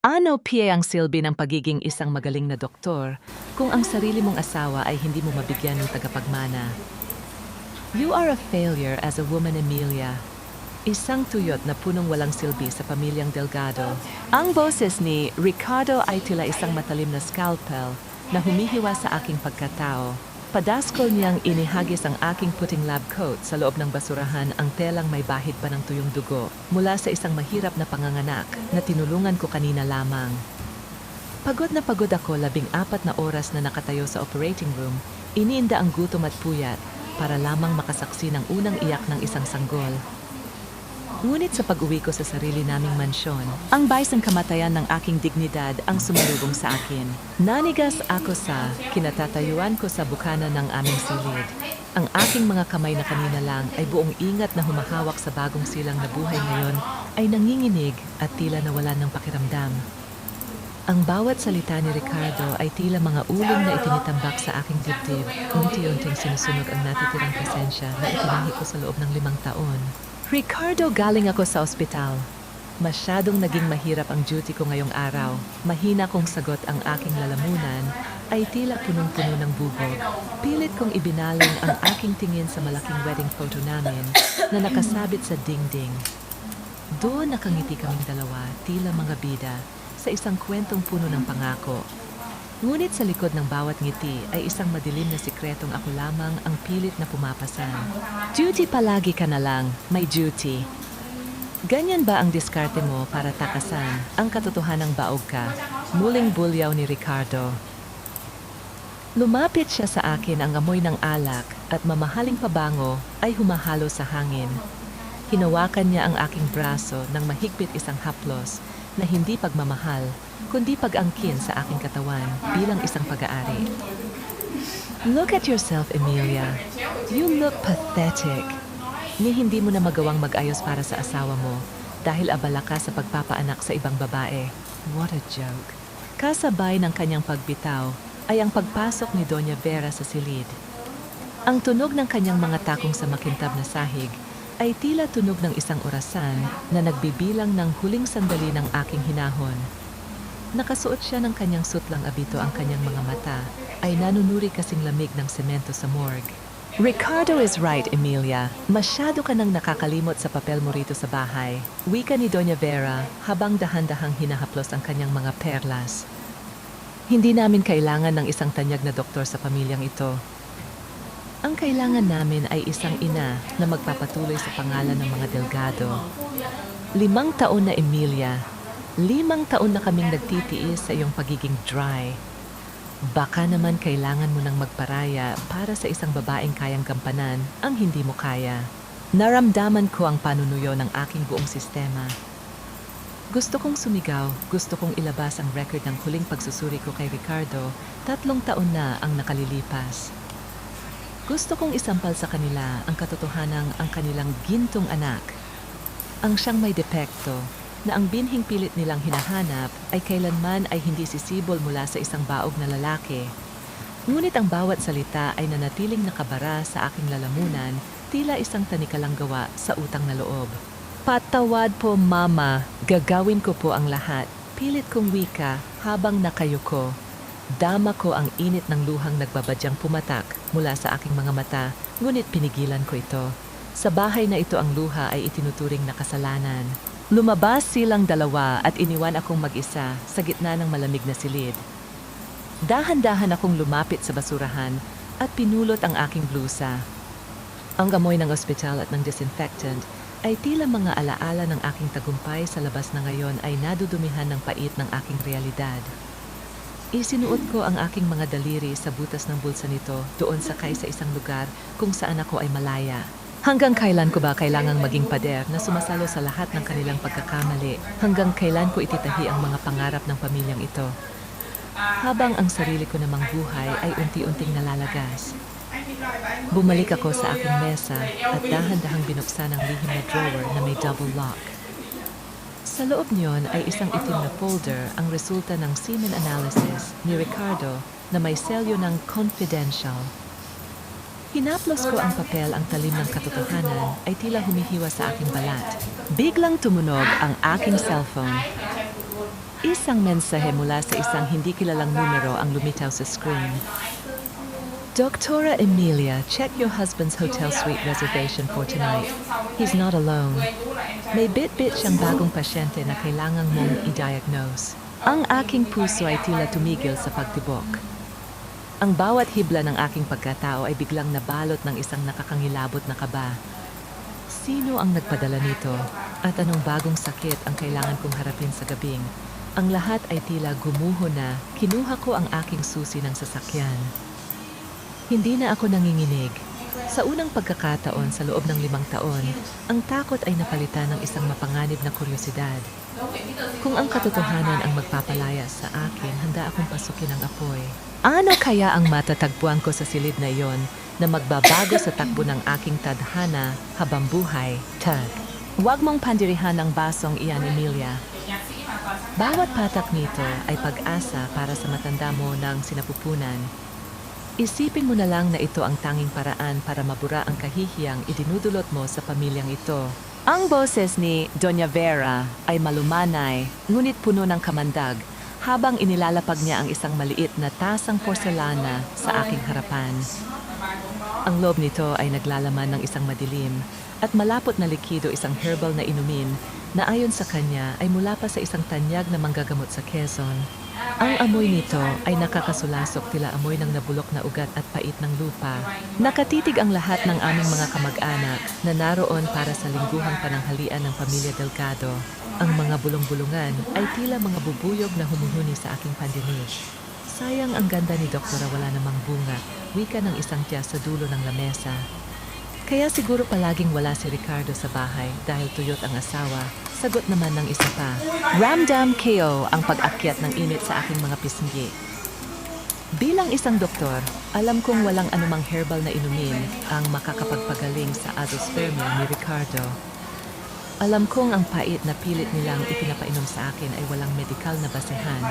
Ano piye ang silbi ng pagiging isang magaling na doktor kung ang sarili mong asawa ay hindi mo mabigyan ng tagapagmana? You are a failure as a woman, Emilia. Isang tuyot na punong walang silbi sa pamilyang Delgado. Ang boses ni Ricardo ay tila isang matalim na scalpel na humihiwa sa aking pagkatao. Padaskol niyang inihagis ang aking puting lab coat sa loob ng basurahan, ang telang may bahid pa ng tuyong dugo mula sa isang mahirap na panganganak na tinulungan ko kanina lamang. Pagod na pagod ako, 14 na oras na nakatayo sa operating room, iniinda ang gutom at puyat para lamang makasaksi ng unang iyak ng isang sanggol. Ngunit sa pag-uwi ko sa sarili naming mansyon, ang bayis ng kamatayan ng aking dignidad ang sumalubong sa akin. Nanigas ako sa kinatatayuan ko sa bukana ng aming silid. Ang aking mga kamay na kanina lang ay buong ingat na humahawak sa bagong silang na buhay ngayon ay nanginginig at tila nawalan ng pakiramdam. Ang bawat salita ni Ricardo ay tila mga uling na itinitambak sa aking dibdib. Unti-unting sinusunog ang natitirang presensya na itinahi ko sa loob ng 5 taon. Ricardo, galing ako sa ospital. Masyadong naging mahirap ang duty ko ngayong araw. Mahina kong sagot, ang aking lalamunan ay tila punong-puno ng bubog. Pilit kong ibinaling ang aking tingin sa malaking wedding photo namin na nakasabit sa dingding. Doon nakangiti kaming dalawa, tila mga bida, sa isang kwentong puno ng pangako. Ngunit sa likod ng bawat ngiti ay isang madilim na sikretong ako lamang ang pilit na pumapasan. Duty palagi ka na lang, may duty. Ganyan ba ang diskarte mo para takasan ang katotohanang baog ka? Muling bulyaw ni Ricardo. Lumapit siya sa akin, ang amoy ng alak at mamahaling pabango ay humahalo sa hangin. Hinawakan niya ang aking braso ng mahigpit, isang haplos na hindi pagmamahal, kundi pag-angkin sa aking katawan bilang isang pag-aari. Look at yourself, Emilia. You look pathetic. Ni hindi mo na magawang mag-ayos para sa asawa mo dahil abala ka sa pagpapaanak sa ibang babae. What a joke. Kasabay ng kanyang pagbitaw ay ang pagpasok ni Doña Vera sa silid. Ang tunog ng kanyang mga takong sa makintab na sahig ay tila tunog ng isang orasan na nagbibilang ng huling sandali ng aking hinahon. Nakasuot siya ng kanyang sutlang abito, ang kanyang mga mata ay nanunuri kasing lamig ng semento sa morgue. Ricardo is right, Emilia. Masyado ka nang nakakalimot sa papel mo rito sa bahay. Wika ni Doña Vera habang dahan-dahang hinahaplos ang kanyang mga perlas. Hindi namin kailangan ng isang tanyag na doktor sa pamilyang ito. Ang kailangan namin ay isang ina na magpapatuloy sa pangalan ng mga Delgado. 5 taon na, Emilia. 5 taon na kaming nagtitiis sa iyong pagiging dry. Baka naman kailangan mo nang magparaya para sa isang babaeng kayang gampanan ang hindi mo kaya. Naramdaman ko ang panunuyo ng aking buong sistema. Gusto kong sumigaw, gusto kong ilabas ang record ng huling pagsusuri ko kay Ricardo. 3 taon na ang nakalilipas. Gusto kong isampal sa kanila ang katotohanang ang kanilang gintong anak. Ang siyang may depekto, na ang binhing pilit nilang hinahanap ay kailanman ay hindi sisibol mula sa isang baog na lalaki. Ngunit ang bawat salita ay nanatiling nakabara sa aking lalamunan, tila isang tanikalang gawa sa utang na loob. Patawad po, Mama. Gagawin ko po ang lahat. Pilit kong wika habang nakayuko. Dama ko ang init ng luhang nagbabadyang pumatak mula sa aking mga mata, ngunit pinigilan ko ito. Sa bahay na ito ang luha ay itinuturing na kasalanan. Lumabas silang dalawa at iniwan akong mag-isa sa gitna ng malamig na silid. Dahan-dahan akong lumapit sa basurahan at pinulot ang aking blusa. Ang amoy ng ospital at ng disinfectant ay tila mga alaala ng aking tagumpay sa labas na ngayon ay nadudumihan ng pait ng aking realidad. Isinuot ko ang aking mga daliri sa butas ng bulsa nito doon sakay sa isang lugar kung saan ako ay malaya. Hanggang kailan ko ba kailangang maging pader na sumasalo sa lahat ng kanilang pagkakamali? Hanggang kailan ko ititahi ang mga pangarap ng pamilyang ito? Habang ang sarili ko namang buhay ay unti-unting nalalagas. Bumalik ako sa aking mesa at dahan-dahang binuksan ang lihim na drawer na may double lock. Sa loob niyon ay isang itim na folder, ang resulta ng semen analysis ni Ricardo na may selyo ng confidential. Hinaplos ko ang papel, ang talim ng katotohanan ay tila humihiwa sa aking balat. Biglang tumunog ang aking cellphone. Isang mensahe mula sa isang hindi kilalang numero ang lumitaw sa screen. Doktora Emilia, check your husband's hotel suite reservation for tonight. He's not alone. May bit-bit siyang bagong pasyente na kailangang mong i-diagnose. Ang aking puso ay tila tumigil sa pagtibok. Ang bawat hibla ng aking pagkatao ay biglang nabalot ng isang nakakangilabot na kaba. Sino ang nagpadala nito? At anong bagong sakit ang kailangan kong harapin sa gabing? Ang lahat ay tila gumuho na. Kinuha ko ang aking susi ng sasakyan. Hindi na ako nanginginig. Sa unang pagkakataon sa loob ng 5 taon, ang takot ay napalitan ng isang mapanganib na kuryosidad. Kung ang katotohanan ang magpapalaya sa akin, handa akong pasukin ang apoy. Ano kaya ang matatagpuan ko sa silid na iyon na magbabago sa takbo ng aking tadhana habang buhay? Tag. Huwag mong pandirihan ang basong iyan, Emilia. Bawat patak nito ay pag-asa para sa matanda mo ng sinapupunan. Isipin mo na lang na ito ang tanging paraan para mabura ang kahihiyang idinudulot mo sa pamilyang ito. Ang boses ni Doña Vera ay malumanay, ngunit puno ng kamandag, habang inilalapag niya ang isang maliit na tasang porselana sa aking harapan. Ang loob nito ay naglalaman ng isang madilim at malapot na likido, isang herbal na inumin na ayon sa kanya ay mula pa sa isang tanyag na manggagamot sa Quezon. Ang amoy nito ay nakakasulasok, tila amoy ng nabulok na ugat at pait ng lupa. Nakatitig ang lahat ng aming mga kamag-anak na naroon para sa lingguhang pananghalian ng pamilya Delgado. Ang mga bulong-bulungan ay tila mga bubuyog na humuhuni sa aking pandinig. Sayang, ang ganda ni Doktora, wala namang bunga, wika ng isang tiya sa dulo ng lamesa. Kaya siguro palaging wala si Ricardo sa bahay dahil tuyot ang asawa. Sagot naman ng isa pa. Ramdam ko ang pag-akyat ng init sa aking mga pisngi. Bilang isang doktor, alam kong walang anumang herbal na inumin ang makakapagpagaling sa azoospermia ni Ricardo. Alam kong ang pait na pilit nilang ipinapainom sa akin ay walang medikal na basehan.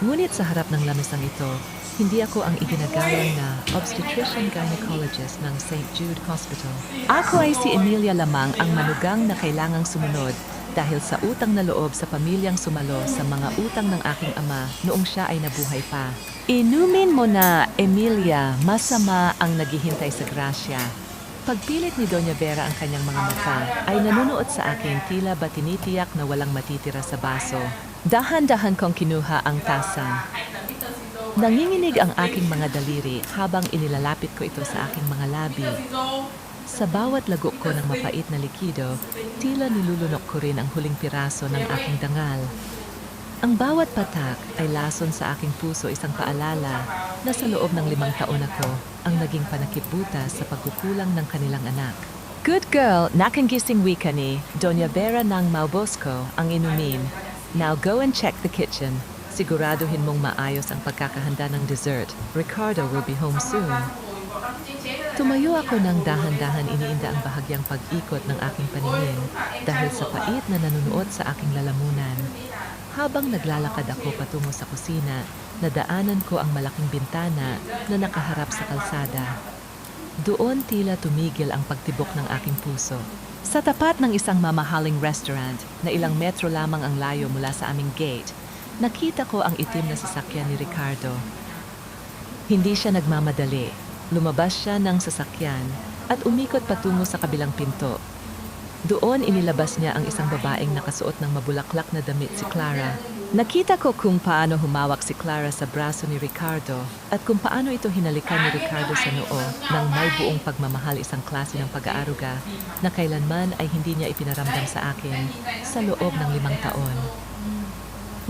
Ngunit sa harap ng lamesang ito, hindi ako ang iginagalang na obstetrician-gynecologist ng St. Jude Hospital. Ako ay si Emilia lamang, ang manugang na kailangang sumunod dahil sa utang na loob sa pamilyang sumalo sa mga utang ng aking ama noong siya ay nabuhay pa. Inumin mo na, Emilia, masama ang naghihintay sa grasya. Pagpilit ni Doña Vera ang kanyang mga mata, ay nanunuot sa akin, tila ba tinitiyak na walang matitira sa baso. Dahan-dahan kong kinuha ang tasa. Nanginginig ang aking mga daliri habang inilalapit ko ito sa aking mga labi. Sa bawat lagok ko ng mapait na likido, tila nilulunok ko rin ang huling piraso ng aking dangal. Ang bawat patak ay lason sa aking puso, isang paalala na sa loob ng 5 taon ako ang naging panakip-butas sa pagkukulang ng kanilang anak. Good girl, nakanggising wika ni Doña Vera ng Maubosco ang inumin. Now go and check the kitchen. Siguraduhin mong maayos ang pagkakahanda ng dessert. Ricardo will be home soon. Tumayo ako ng dahan-dahan, iniinda ang bahagyang pag-ikot ng aking paningin dahil sa pait na nanunuot sa aking lalamunan. Habang naglalakad ako patungo sa kusina, nadaanan ko ang malaking bintana na nakaharap sa kalsada. Doon tila tumigil ang pagtibok ng aking puso. Sa tapat ng isang mamahaling restaurant na ilang metro lamang ang layo mula sa aming gate, nakita ko ang itim na sasakyan ni Ricardo. Hindi siya nagmamadali. Lumabas siya ng sasakyan at umikot patungo sa kabilang pinto. Doon inilabas niya ang isang babaeng nakasuot ng mabulaklak na damit, si Clara. Nakita ko kung paano humawak si Clara sa braso ni Ricardo at kung paano ito hinalikan ni Ricardo sa noo ng may buong pagmamahal, isang klase ng pag-aaruga na kailanman ay hindi niya ipinaramdam sa akin sa loob ng 5 taon.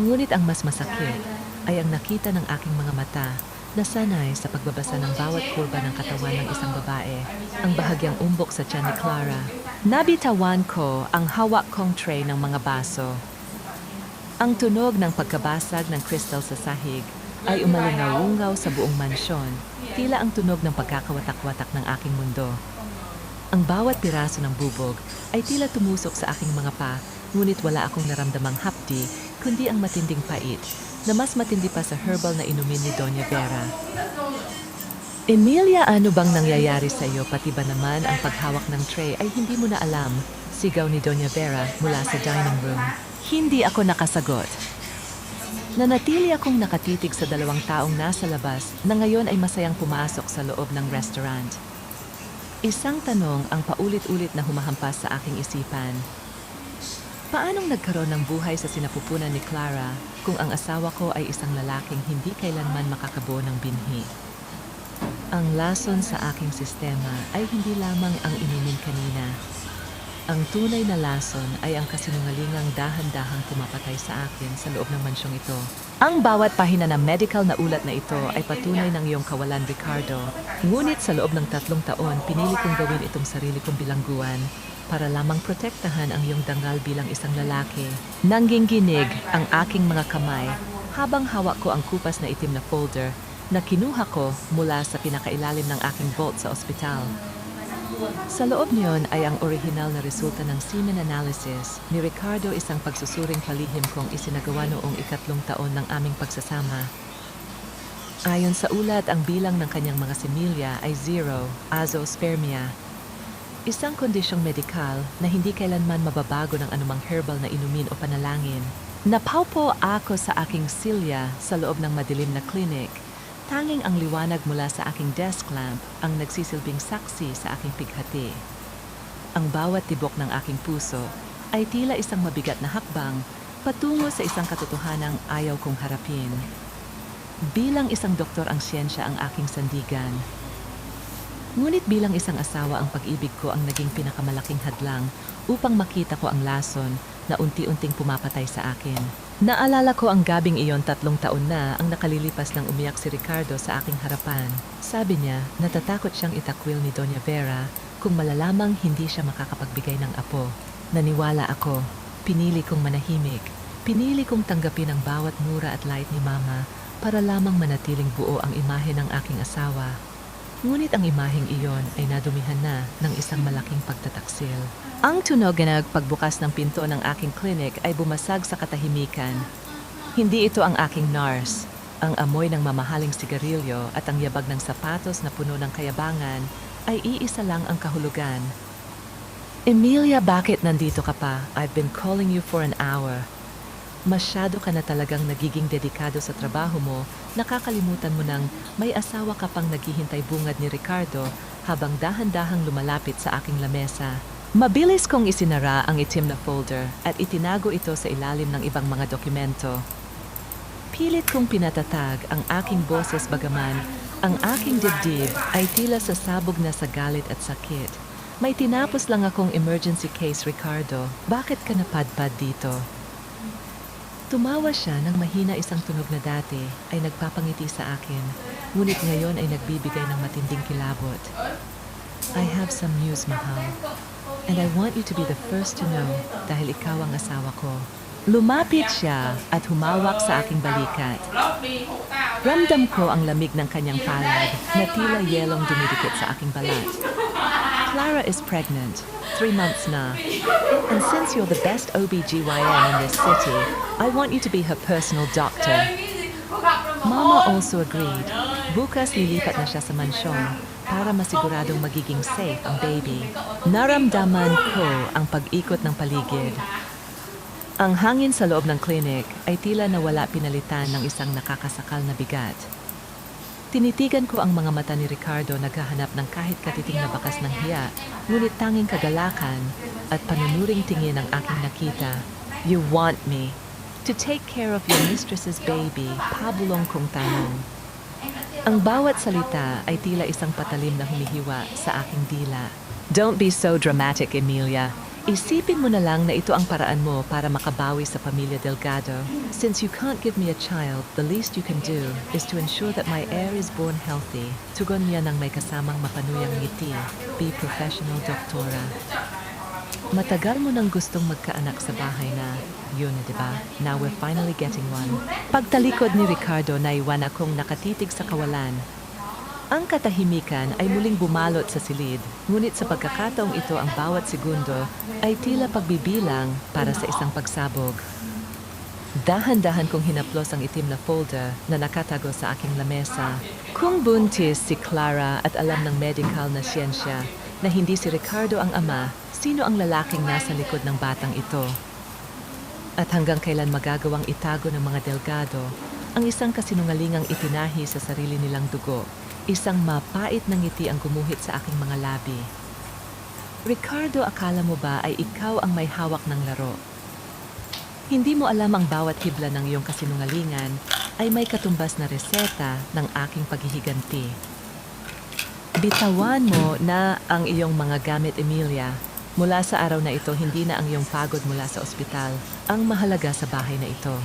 Ngunit ang mas masakit ay ang nakita ng aking mga mata na sanay sa pagbabasa ng bawat kurba ng katawan ng isang babae, ang bahagyang umbok sa tiyan ni Clara. Nabitawan ko ang hawak kong tray ng mga baso. Ang tunog ng pagkabasag ng kristal sa sahig ay umalingaw-ungaw sa buong mansyon, tila ang tunog ng pagkakawatak-watak ng aking mundo. Ang bawat piraso ng bubog ay tila tumusok sa aking mga pa, ngunit wala akong naramdamang hapdi, kundi ang matinding pait, na mas matindi pa sa herbal na inumin ni Doña Vera. Emilia, ano bang nangyayari sa iyo? Pati ba naman ang paghawak ng tray ay hindi mo na alam? Sigaw ni Doña Vera mula sa dining room. Hindi ako nakasagot. Nanatili akong nakatitig sa dalawang taong nasa labas na ngayon ay masayang pumasok sa loob ng restaurant. Isang tanong ang paulit-ulit na humahampas sa aking isipan. Paanong nagkaroon ng buhay sa sinapupunan ni Clara kung ang asawa ko ay isang lalaking hindi kailanman makakabuo ng binhi? Ang lason sa aking sistema ay hindi lamang ang inumin kanina. Ang tunay na lason ay ang kasinungalingang dahan-dahang pumapatay sa akin sa loob ng mansyong ito. Ang bawat pahina ng medical na ulat na ito ay patunay ng iyong kawalan, Ricardo. Ngunit sa loob ng 3 taon, pinili kong gawin itong sarili kong bilangguan para lamang protektahan ang iyong dangal bilang isang lalaki. Nangginginig ang aking mga kamay habang hawak ko ang kupas na itim na folder na kinuha ko mula sa pinakailalim ng aking vault sa ospital. Sa loob niyon ay ang orihinal na resulta ng semen analysis ni Ricardo, isang pagsusuring palihim kong isinagawa noong 3 taon ng aming pagsasama. Ayon sa ulat, ang bilang ng kanyang mga semilya ay 0, azoospermia. Isang kondisyong medikal na hindi kailanman mababago ng anumang herbal na inumin o panalangin. Napaupo ako sa aking silya sa loob ng madilim na klinik. Tanging ang liwanag mula sa aking desk lamp ang nagsisilbing saksi sa aking pighati. Ang bawat tibok ng aking puso ay tila isang mabigat na hakbang patungo sa isang katotohanang ayaw kong harapin. Bilang isang doktor, ang siyensya ang aking sandigan. Ngunit bilang isang asawa, ang pag-ibig ko ang naging pinakamalaking hadlang upang makita ko ang lason na unti-unting pumapatay sa akin. Naalala ko ang gabing iyon, 3 taon na ang nakalilipas nang umiyak si Ricardo sa aking harapan. Sabi niya, natatakot siyang itakwil ni Doña Vera kung malalamang hindi siya makakapagbigay ng apo. Naniwala ako. Pinili kong manahimik. Pinili kong tanggapin ang bawat mura at lait ni Mama para lamang manatiling buo ang imahe ng aking asawa. Ngunit ang imaheng iyon ay nadumihan na ng isang malaking pagtataksil. Ang tunog na pagbukas ng pinto ng aking klinik ay bumasag sa katahimikan. Hindi ito ang aking nurse. Ang amoy ng mamahaling sigarilyo at ang yabag ng sapatos na puno ng kayabangan ay iisa lang ang kahulugan. Emilia, bakit nandito ka pa? I've been calling you for an hour. Masyado ka na talagang nagiging dedikado sa trabaho mo, nakakalimutan mo nang may asawa ka pang naghihintay bungad ni Ricardo habang dahan-dahang lumalapit sa aking lamesa. Mabilis kong isinara ang itim na folder at itinago ito sa ilalim ng ibang mga dokumento. Pilit kong pinatatag ang aking boses, bagaman ang aking dibdib ay tila sasabog na sa galit at sakit. May tinapos lang akong emergency case, Ricardo. Bakit ka napadpad dito? Tumawa siya nang mahina, isang tunog na dati ay nagpapangiti sa akin, ngunit ngayon ay nagbibigay ng matinding kilabot. I have some news, mahal. And I want you to be the first to know dahil ikaw ang asawa ko. Lumapit siya at humawak sa aking balikat. Ramdam ko ang lamig ng kanyang palad na tila yelong dumidikit sa aking balat. Clara is pregnant, 3 months na. And since you're the best OBGYN in this city, I want you to be her personal doctor. Mama also agreed. Bukas lilipat na siya sa mansyon para masiguradong magiging safe ang baby. Naramdaman ko ang pag-ikot ng paligid. Ang hangin sa loob ng klinik ay tila nawala, pinalitan ng isang nakakasakal na bigat. Tinitigan ko ang mga mata ni Ricardo, naghahanap ng kahit katiting na bakas ng hiya, ngunit tanging kagalakan at panunuring tingin ang aking nakita. You want me to take care of your mistress's baby, pabulong kong tanong. Ang bawat salita ay tila isang patalim na humihiwa sa aking dila. Don't be so dramatic, Emilia. Isipin mo na lang na ito ang paraan mo para makabawi sa pamilya Delgado. Since you can't give me a child, the least you can do is to ensure that my heir is born healthy. Tugon niya ng may kasamang mapanuyang ngiti. Be professional, doktora. Matagal mo nang gustong magkaanak sa bahay na, yun, di ba? Now we're finally getting one. Pagtalikod ni Ricardo, naiwan akong nakatitig sa kawalan. Ang katahimikan ay muling bumalot sa silid, ngunit sa pagkakataong ito ang bawat segundo ay tila pagbibilang para sa isang pagsabog. Dahan-dahan kong hinaplos ang itim na folder na nakatago sa aking lamesa. Kung buntis si Clara at alam ng medical na siyensya na hindi si Ricardo ang ama, sino ang lalaking nasa likod ng batang ito? At hanggang kailan magagawang itago ng mga Delgado ang isang kasinungalingang itinahi sa sarili nilang dugo, isang mapait na ngiti ang gumuhit sa aking mga labi. Ricardo, akala mo ba ay ikaw ang may hawak ng laro? Hindi mo alam ang bawat hibla ng iyong kasinungalingan ay may katumbas na reseta ng aking paghihiganti. Bitawan mo na ang iyong mga gamit, Emilia. Mula sa araw na ito, hindi na ang iyong pagod mula sa ospital ang mahalaga sa bahay na ito.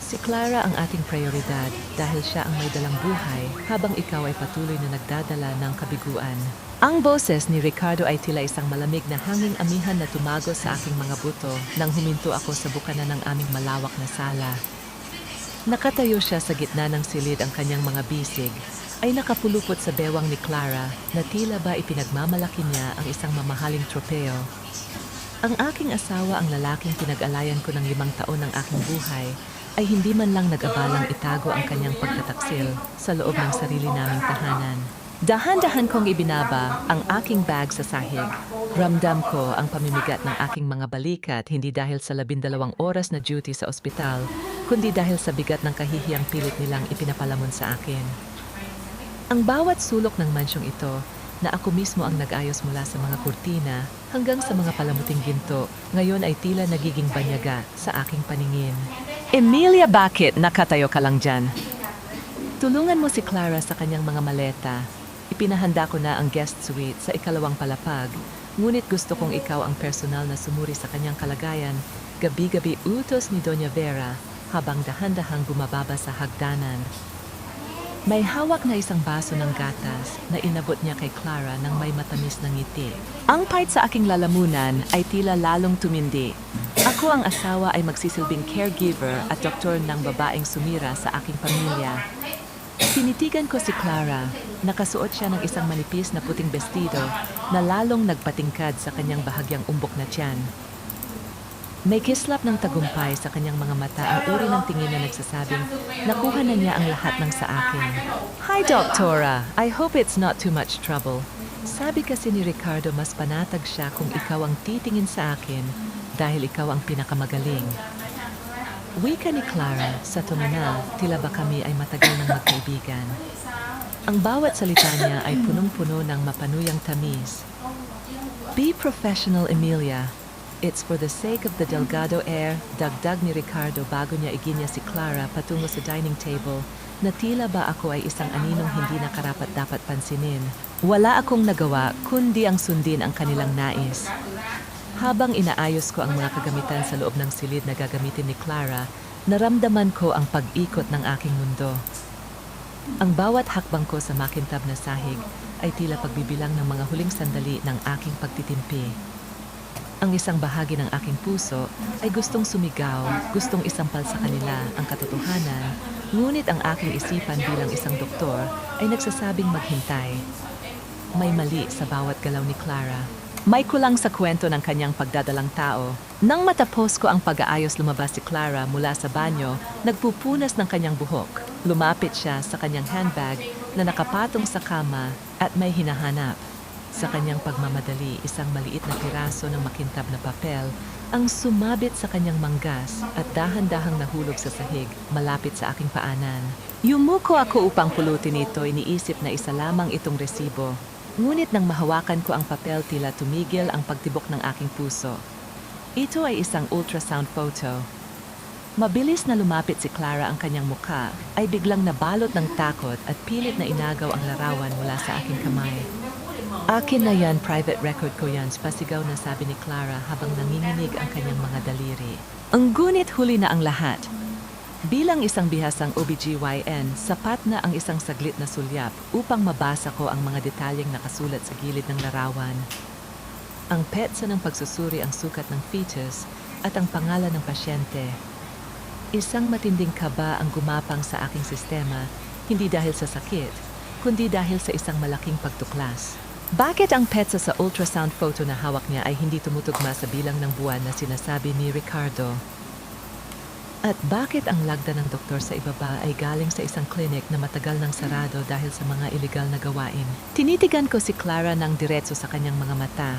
Si Clara ang ating prioridad dahil siya ang may dalang buhay habang ikaw ay patuloy na nagdadala ng kabiguan. Ang boses ni Ricardo ay tila isang malamig na hanging amihan na tumago sa aking mga buto nang huminto ako sa bukana ng aming malawak na sala. Nakatayo siya sa gitna ng silid, ang kanyang mga bisig ay nakapulupot sa bewang ni Clara na tila ba ipinagmamalaki niya ang isang mamahaling tropeo. Ang aking asawa, ang lalaking pinag-alayan ko ng 5 taon ng aking buhay, ay hindi man lang nag-abalang itago ang kanyang pagtataksil sa loob ng sarili naming tahanan. Dahan-dahan kong ibinaba ang aking bag sa sahig. Ramdam ko ang pamimigat ng aking mga balikat, hindi dahil sa 12 oras na duty sa ospital, kundi dahil sa bigat ng kahihiyang pilit nilang ipinapalamon sa akin. Ang bawat sulok ng mansyong ito na ako mismo ang nag-ayos mula sa mga kurtina hanggang sa mga palamuting ginto, ngayon ay tila nagiging banyaga sa aking paningin. Emilia, bakit nakatayo ka lang dyan? Tulungan mo si Clara sa kanyang mga maleta. Ipinahanda ko na ang guest suite sa 2nd palapag, ngunit gusto kong ikaw ang personal na sumuri sa kanyang kalagayan, gabi-gabi, utos ni Doña Vera habang dahan-dahang bumababa sa hagdanan. May hawak na isang baso ng gatas na inabot niya kay Clara ng may matamis na ngiti. Ang part sa aking lalamunan ay tila lalong tumindi. Ako, ang asawa, ay magsisilbing caregiver at doktor ng babaeng sumira sa aking pamilya. Tinitigan ko si Clara. Nakasuot siya ng isang manipis na puting bestido na lalong nagpatingkad sa kanyang bahagyang umbok na tiyan. May kislap ng tagumpay sa kanyang mga mata, ang uri ng tingin na nagsasabing nakuha na niya ang lahat ng sa akin. Hi, Doktora. I hope it's not too much trouble. Sabi kasi ni Ricardo, mas panatag siya kung ikaw ang titingin sa akin dahil ikaw ang pinakamagaling. Wika ni Clara sa tono na tila ba kami ay matagal ng magkaibigan. Ang bawat salita niya ay punong-puno ng mapanuyang tamis. Be professional, Emilia. It's for the sake of the Delgado heir, dagdag ni Ricardo bago niya iginya si Clara patungo sa dining table na tila ba ako ay isang aninong hindi na karapat-dapat pansinin. Wala akong nagawa kundi ang sundin ang kanilang nais. Habang inaayos ko ang mga kagamitan sa loob ng silid na gagamitin ni Clara, naramdaman ko ang pag-ikot ng aking mundo. Ang bawat hakbang ko sa makintab na sahig ay tila pagbibilang ng mga huling sandali ng aking pagtitimpi. Ang isang bahagi ng aking puso ay gustong sumigaw, gustong isampal sa kanila ang katotohanan, ngunit ang aking isipan bilang isang doktor ay nagsasabing maghintay. May mali sa bawat galaw ni Clara. May kulang sa kwento ng kanyang pagdadalang tao. Nang matapos ko ang pag-aayos, lumabas si Clara mula sa banyo, nagpupunas ng kanyang buhok. Lumapit siya sa kanyang handbag na nakapatong sa kama at may hinahanap. Sa kanyang pagmamadali, isang maliit na piraso ng makintab na papel ang sumabit sa kanyang manggas at dahan-dahang nahulog sa sahig malapit sa aking paanan. Yumuko ako upang pulutin ito, iniisip na isa lamang itong resibo. Ngunit nang mahawakan ko ang papel, tila tumigil ang pagtibok ng aking puso. Ito ay isang ultrasound photo. Mabilis na lumapit si Clara, ang kanyang mukha ay biglang nabalot ng takot at pilit na inagaw ang larawan mula sa aking kamay. Akin na yan, private record ko yan, pasigaw na sabi ni Clara habang nanginginig ang kanyang mga daliri. Ang gunit, huli na ang lahat. Bilang isang bihasang OBGYN, sapat na ang isang saglit na sulyap upang mabasa ko ang mga detalyeng nakasulat sa gilid ng larawan. Ang petsa ng pagsusuri, ang sukat ng fetus, at ang pangalan ng pasyente. Isang matinding kaba ang gumapang sa aking sistema, hindi dahil sa sakit, kundi dahil sa isang malaking pagtuklas. Bakit ang petsa sa ultrasound photo na hawak niya ay hindi tumutugma sa bilang ng buwan na sinasabi ni Ricardo? At bakit ang lagda ng doktor sa ibaba ay galing sa isang clinic na matagal nang sarado dahil sa mga iligal na gawain? Tinitigan ko si Clara ng diretso sa kanyang mga mata.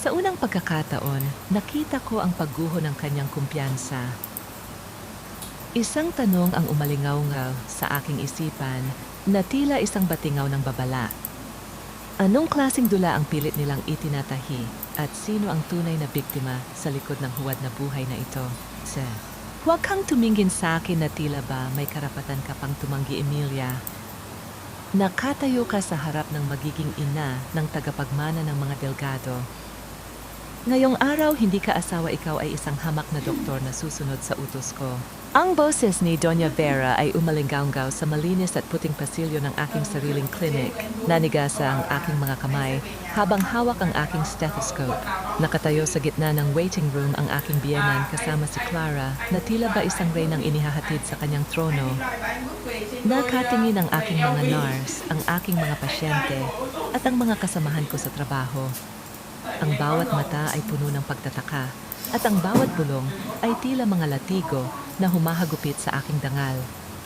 Sa unang pagkakataon, nakita ko ang pagguho ng kanyang kumpiyansa. Isang tanong ang umalingaw-ngaw sa aking isipan na tila isang batingaw ng babala. Anong klaseng dula ang pilit nilang itinatahi at sino ang tunay na biktima sa likod ng huwad na buhay na ito? Huwag kang tumingin sa akin na tila ba may karapatan ka pang tumanggi, Emilia. Nakatayo ka sa harap ng magiging ina ng tagapagmana ng mga Delgado. Ngayong araw, hindi ka asawa, ikaw ay isang hamak na doktor na susunod sa utos ko. Ang boses ni Doña Vera ay umalinggaw sa malinis at puting pasilyo ng aking sariling clinic. Nanigasa ang aking mga kamay habang hawak ang aking stethoscope. Nakatayo sa gitna ng waiting room ang aking biyenan kasama si Clara na tila ba isang reynang inihahatid sa kanyang trono. Nakatingin ang aking mga nurse, ang aking mga pasyente at ang mga kasamahan ko sa trabaho. Ang bawat mata ay puno ng pagtataka at ang bawat bulong ay tila mga latigo na humahagupit sa aking dangal.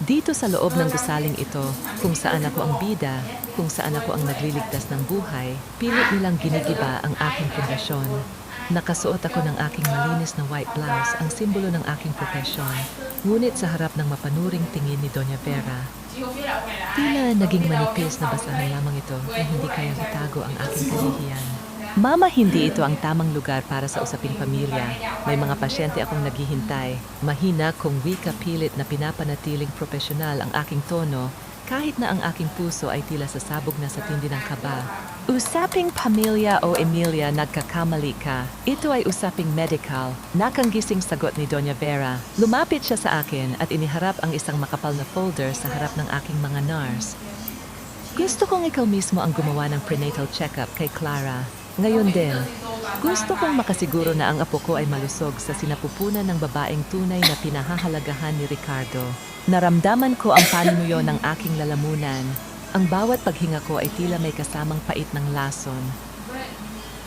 Dito sa loob ng gusaling ito, kung saan ako ang bida, kung saan ako ang nagliligtas ng buhay, pilit nilang ginigiba ang aking pundasyon. Nakasuot ako ng aking malinis na white blouse, ang simbolo ng aking propesyon. Ngunit sa harap ng mapanuring tingin ni Doña Vera, tila naging manipis na basahan lamang ito na hindi kayang itago ang aking kahihiyan. Mama, hindi ito ang tamang lugar para sa usaping pamilya. May mga pasyente akong naghihintay. Mahina kung wika pilit na pinapanatiling profesional ang aking tono, kahit na ang aking puso ay tila sasabog na sa tindi ng kaba. Usaping pamilya o Emilia, nagkakamali ka. Ito ay usaping medical. Nakanggising sagot ni Doña Vera. Lumapit siya sa akin at iniharap ang isang makapal na folder sa harap ng aking mga nurse. Gusto kong ikaw mismo ang gumawa ng prenatal check-up kay Clara. Ngayon din, gusto kong makasiguro na ang apo ko ay malusog sa sinapupunan ng babaeng tunay na pinahahalagahan ni Ricardo. Naramdaman ko ang panunuyo ng aking lalamunan. Ang bawat paghinga ko ay tila may kasamang pait ng lason.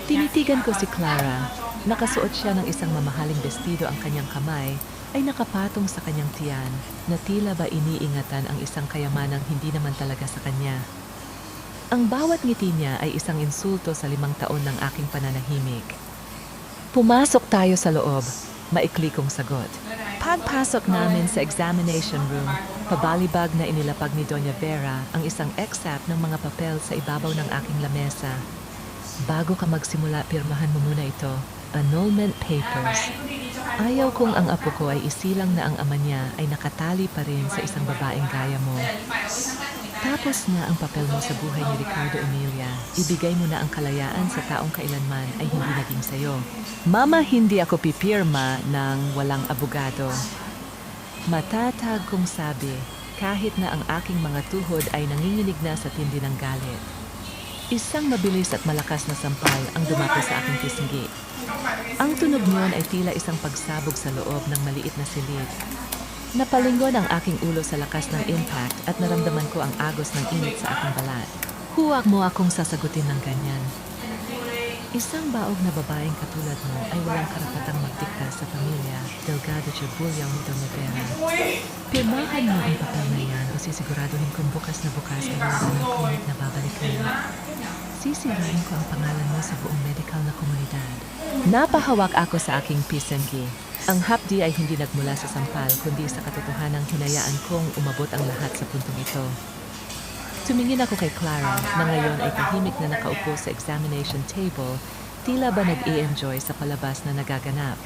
Tinitigan ko si Clara. Nakasuot siya ng isang mamahaling bestido, ang kanyang kamay ay nakapatong sa kanyang tiyan na tila ba iniingatan ang isang kayamanang hindi naman talaga sa kanya. Ang bawat ngiti niya ay isang insulto sa 5 taon ng aking pananahimik. Pumasok tayo sa loob, maikli kong sagot. Pagpasok namin sa examination room, pabalibag na inilapag ni Doña Vera ang isang excerpt ng mga papel sa ibabaw ng aking lamesa. Bago ka magsimula, pirmahan mo muna ito. Annulment papers. Ayaw kong ang apo ko ay isilang na ang ama niya ay nakatali pa rin sa isang babaeng gaya mo. Tapos na ang papel mo sa buhay ni Ricardo, Emilia. Ibigay mo na ang kalayaan sa taong kailanman ay hindi naging sayo. Mama, hindi ako pipirma ng walang abogado. Matatag kong sabi, kahit na ang aking mga tuhod ay nanginginig na sa tindi ng galit. Isang mabilis at malakas na sampal ang dumapo sa aking pisngi. Ang tunog niyon ay tila isang pagsabog sa loob ng maliit na silid. Napalingon ang aking ulo sa lakas ng impact at naramdaman ko ang agos ng init sa aking balat. Huwag mo akong sasagutin ng ganyan. Isang baog na babaeng katulad mo ay walang karapatang magdikta sa pamilya Delgado Chibulyaw ni Doña Vera. Pirmahan mo ang papel na yan o sisiguraduhin kong bukas na bukas ay wala ng clinic na babalikan. Sisirain ko ang pangalan mo sa buong medical na komunidad. Napahawak ako sa aking pisanggi. Ang hapdi ay hindi nagmula sa sampal kundi sa katotohanang hinayaan kong umabot ang lahat sa puntong ito. Tumingin ako kay Clara na ngayon ay tahimik na nakaupo sa examination table, tila ba nag-i-enjoy sa palabas na nagaganap.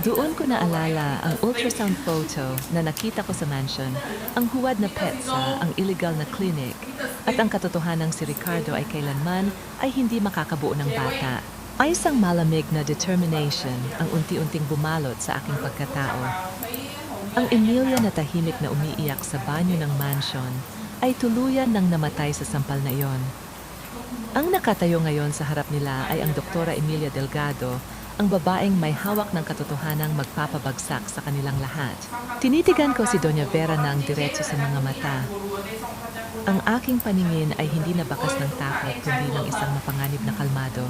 Doon ko naalala ang ultrasound photo na nakita ko sa mansion, ang huwad na petsa, ang illegal na clinic, at ang katotohanang si Ricardo ay kailanman ay hindi makakabuo ng bata. Ay isang malamig na determination ang unti-unting bumalot sa aking pagkatao. Ang Emilia na tahimik na umiiyak sa banyo ng mansion ay tuluyan nang namatay sa sampal na iyon. Ang nakatayo ngayon sa harap nila ay ang Doktora Emilia Delgado, ang babaeng may hawak ng katotohanang magpapabagsak sa kanilang lahat. Tinitigan ko si Doña Vera ng diretso sa mga mata. Ang aking paningin ay hindi na bakas ng takot kundi ng isang mapanganib na kalmado.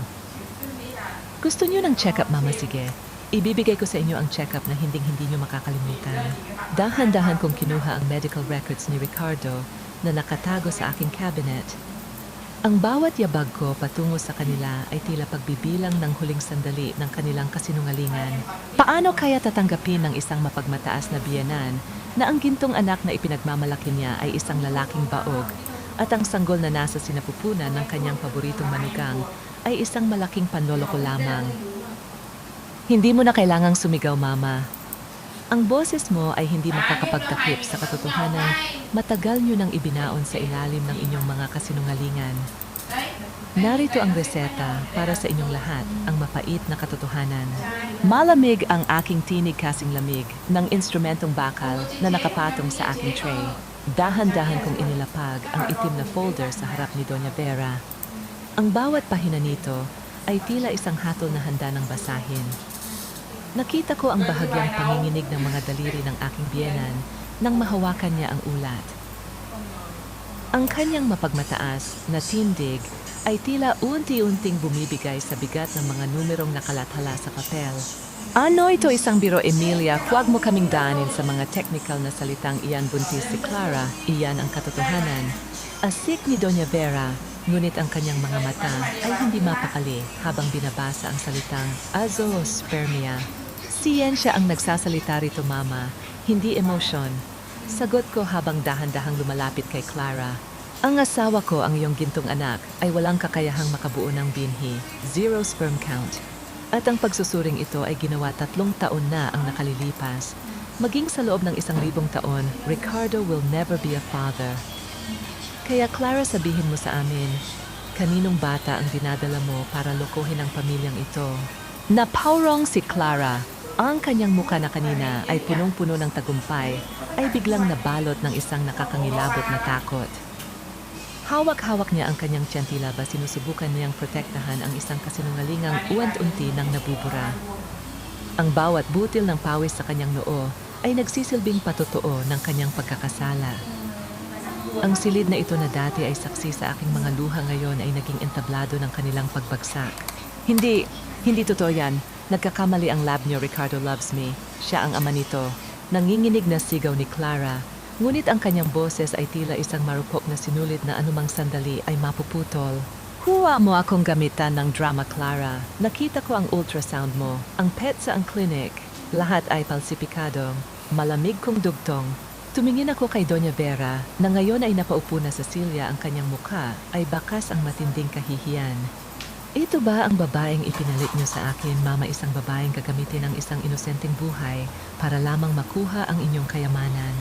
Gusto niyo ng check-up, Mama? Sige. Ibibigay ko sa inyo ang check-up na hinding-hindi niyo makakalimutan. Dahan-dahan kong kinuha ang medical records ni Ricardo na nakatago sa aking cabinet. Ang bawat yabag ko patungo sa kanila ay tila pagbibilang ng huling sandali ng kanilang kasinungalingan. Paano kaya tatanggapin ng isang mapagmataas na biyenan na ang gintong anak na ipinagmamalaki niya ay isang lalaking baog at ang sanggol na nasa sinapupunan ng kanyang paboritong manugang ay isang malaking panloloko lamang? Hindi mo na kailangang sumigaw, Mama. Ang boses mo ay hindi makakapagtakip sa katotohanan matagal nyo nang ibinaon sa ilalim ng inyong mga kasinungalingan. Narito ang reseta para sa inyong lahat, ang mapait na katotohanan. Malamig ang aking tinig kasing lamig ng instrumentong bakal na nakapatong sa aking tray. Dahan-dahan kong inilapag ang itim na folder sa harap ni Doña Vera. Ang bawat pahina nito ay tila isang hatol na handa ng basahin. Nakita ko ang bahagyang panginginig ng mga daliri ng aking biyenan nang mahawakan niya ang ulat. Ang kanyang mapagmataas na tindig ay tila unti-unting bumibigay sa bigat ng mga numerong nakalathala sa papel. Ano ito, isang biro, Emilia? Huwag mo kaming daanin sa mga technical na salitang iyan, buntis si Clara. Iyan ang katotohanan. Asik ni Doña Vera, ngunit ang kanyang mga mata ay hindi mapakali habang binabasa ang salitang azoospermia. Siyensya ang nagsasalita rito, Mama, hindi emosyon. Sagot ko habang dahan-dahang lumalapit kay Clara. Ang asawa ko, ang iyong gintong anak, ay walang kakayahang makabuo ng binhi, 0 sperm count. At ang pagsusuring ito ay ginawa 3 taon na ang nakalilipas. Maging sa loob ng 1,000 taon, Ricardo will never be a father. Kaya Clara, sabihin mo sa amin, kaninong bata ang dinadala mo para lokohin ang pamilyang ito? Napaurong si Clara. Ang kanyang muka na kanina ay punong-puno ng tagumpay, ay biglang nabalot ng isang nakakangilabot na takot. Hawak-hawak niya ang kanyang tiyan, tila ba sinusubukan niyang protektahan ang isang kasinungalingang uant-unti ng nabubura. Ang bawat butil ng pawis sa kanyang noo ay nagsisilbing patotoo ng kanyang pagkakasala. Ang silid na ito na dati ay saksi sa aking mga luha ngayon ay naging entablado ng kanilang pagbagsak. Hindi totoo yan. Nagkakamali ang lab niyo, Ricardo loves me. Siya ang ama nito. Nanginginig na sigaw ni Clara. Ngunit ang kanyang boses ay tila isang marupok na sinulit na anumang sandali ay mapuputol. Huwa mo akong gamitan ng drama, Clara. Nakita ko ang ultrasound mo, ang PET sa ang clinic. Lahat ay palsipikado. Malamig kong dugtong. Tumingin ako kay Doña Vera na ngayon ay napaupo na sa silya, ang kanyang mukha ay bakas ang matinding kahihiyan. Ito ba ang babaeng ipinalit niyo sa akin, Mama? Isang babaeng gagamitin ng isang inosenteng buhay para lamang makuha ang inyong kayamanan.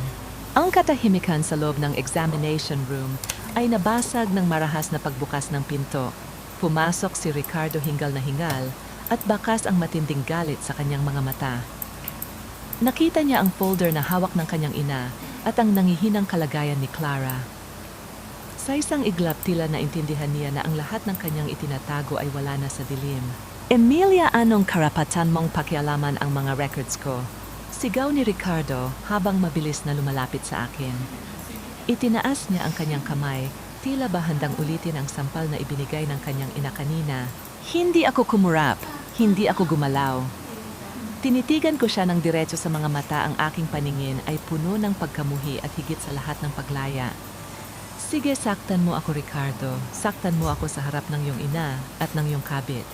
Ang katahimikan sa loob ng examination room ay nabasag ng marahas na pagbukas ng pinto. Pumasok si Ricardo hingal na hingal at bakas ang matinding galit sa kanyang mga mata. Nakita niya ang folder na hawak ng kanyang ina at ang nangihinang kalagayan ni Clara. Sa isang iglap, tila naintindihan niya na ang lahat ng kanyang itinatago ay wala na sa dilim. Emilia, anong karapatan mong pakialaman ang mga records ko? Sigaw ni Ricardo habang mabilis na lumalapit sa akin. Itinaas niya ang kanyang kamay, tila ba handang ulitin ang sampal na ibinigay ng kanyang ina kanina. Hindi ako kumurap, hindi ako gumalaw. Tinitigan ko siya ng diretso sa mga mata, ang aking paningin ay puno ng pagkamuhi at higit sa lahat ng paglaya. Sige, saktan mo ako, Ricardo. Saktan mo ako sa harap ng iyong ina at ng iyong kabit.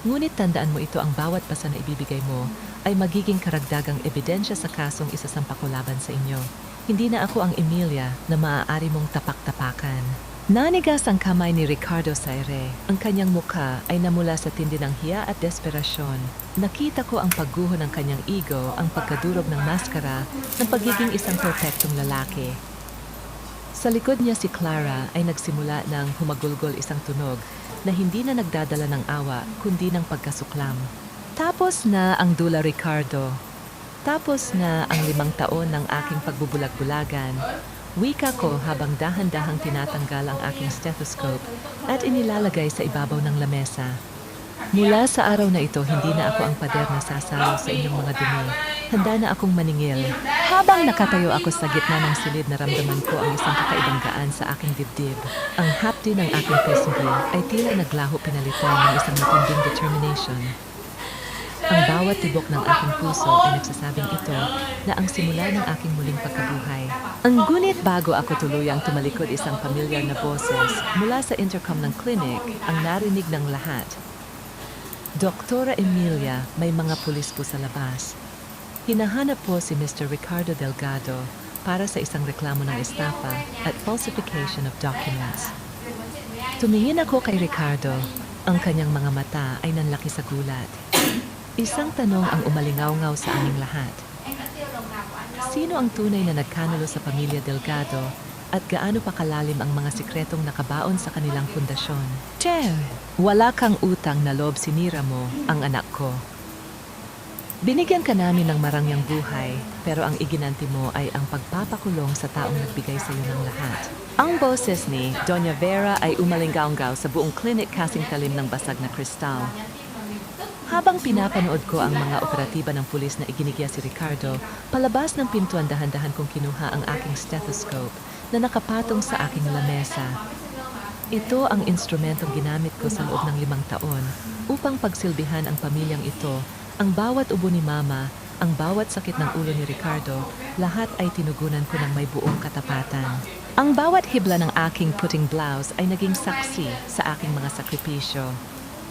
Ngunit tandaan mo, ito ang bawat pasa na ibibigay mo ay magiging karagdagang ebidensya sa kasong isasampa ko laban sa inyo. Hindi na ako ang Emilia na maaari mong tapak-tapakan. Nanigas ang kamay ni Ricardo sa ere. Ang kanyang mukha ay namula sa tindi ng hiya at desperasyon. Nakita ko ang pagguho ng kanyang ego, ang pagkadurog ng maskara ng pagiging isang perpektong lalaki. Sa likod niya si Clara ay nagsimula ng humagulgol, isang tunog na hindi na nagdadala ng awa kundi ng pagkasuklam. Tapos na ang dula, Ricardo. Tapos na ang 5 taon ng aking pagbubulag-bulagan. Wika ko habang dahan-dahang tinatanggal ang aking stethoscope at inilalagay sa ibabaw ng lamesa. Mula sa araw na ito, hindi na ako ang pader na sasalo sa inyong mga dumi. Handa na akong maningil. Habang nakatayo ako sa gitna ng silid, naramdaman ko ang isang kakaibang gaan sa aking dibdib. Ang hapdi ng aking pisngi ay tila naglaho, pinalitan ng isang matinding determination. Ang bawat tibok ng aking puso ay nagsasabing ito na ang simula ng aking muling pagkabuhay. Ang gunit bago ako tuluyang tumalikod isang pamilyar na boses mula sa intercom ng clinic ang narinig ng lahat. Doktora Emilia, may mga pulis po sa labas. Hinahanap po si Mr. Ricardo Delgado para sa isang reklamo ng estafa at falsification of documents. Tumingin ako kay Ricardo. Ang kanyang mga mata ay nanlaki sa gulat. Isang tanong ang umalingaw-ngaw sa aming lahat. Sino ang tunay na nagkanulo sa pamilya Delgado at gaano pa kalalim ang mga sikretong nakabaon sa kanilang pundasyon? Che, wala kang utang na loob, sinira mo ang anak ko. Binigyan ka namin ng marangyang buhay, pero ang iginanti mo ay ang pagpapakulong sa taong nagbigay sa iyo ng lahat. Ang boses ni Doña Vera ay umalinggaw-ngaw sa buong clinic kasing talim ng basag na kristal. Habang pinapanood ko ang mga operatiba ng pulis na iginigya si Ricardo, palabas ng pintuan dahan-dahan kong kinuha ang aking stethoscope na nakapatong sa aking lamesa. Ito ang instrumentong ginamit ko sa loob ng 5 taon upang pagsilbihan ang pamilyang ito. Ang bawat ubo ni Mama, ang bawat sakit ng ulo ni Ricardo, lahat ay tinugunan ko ng may buong katapatan. Ang bawat hibla ng aking puting blouse ay naging saksi sa aking mga sakripisyo.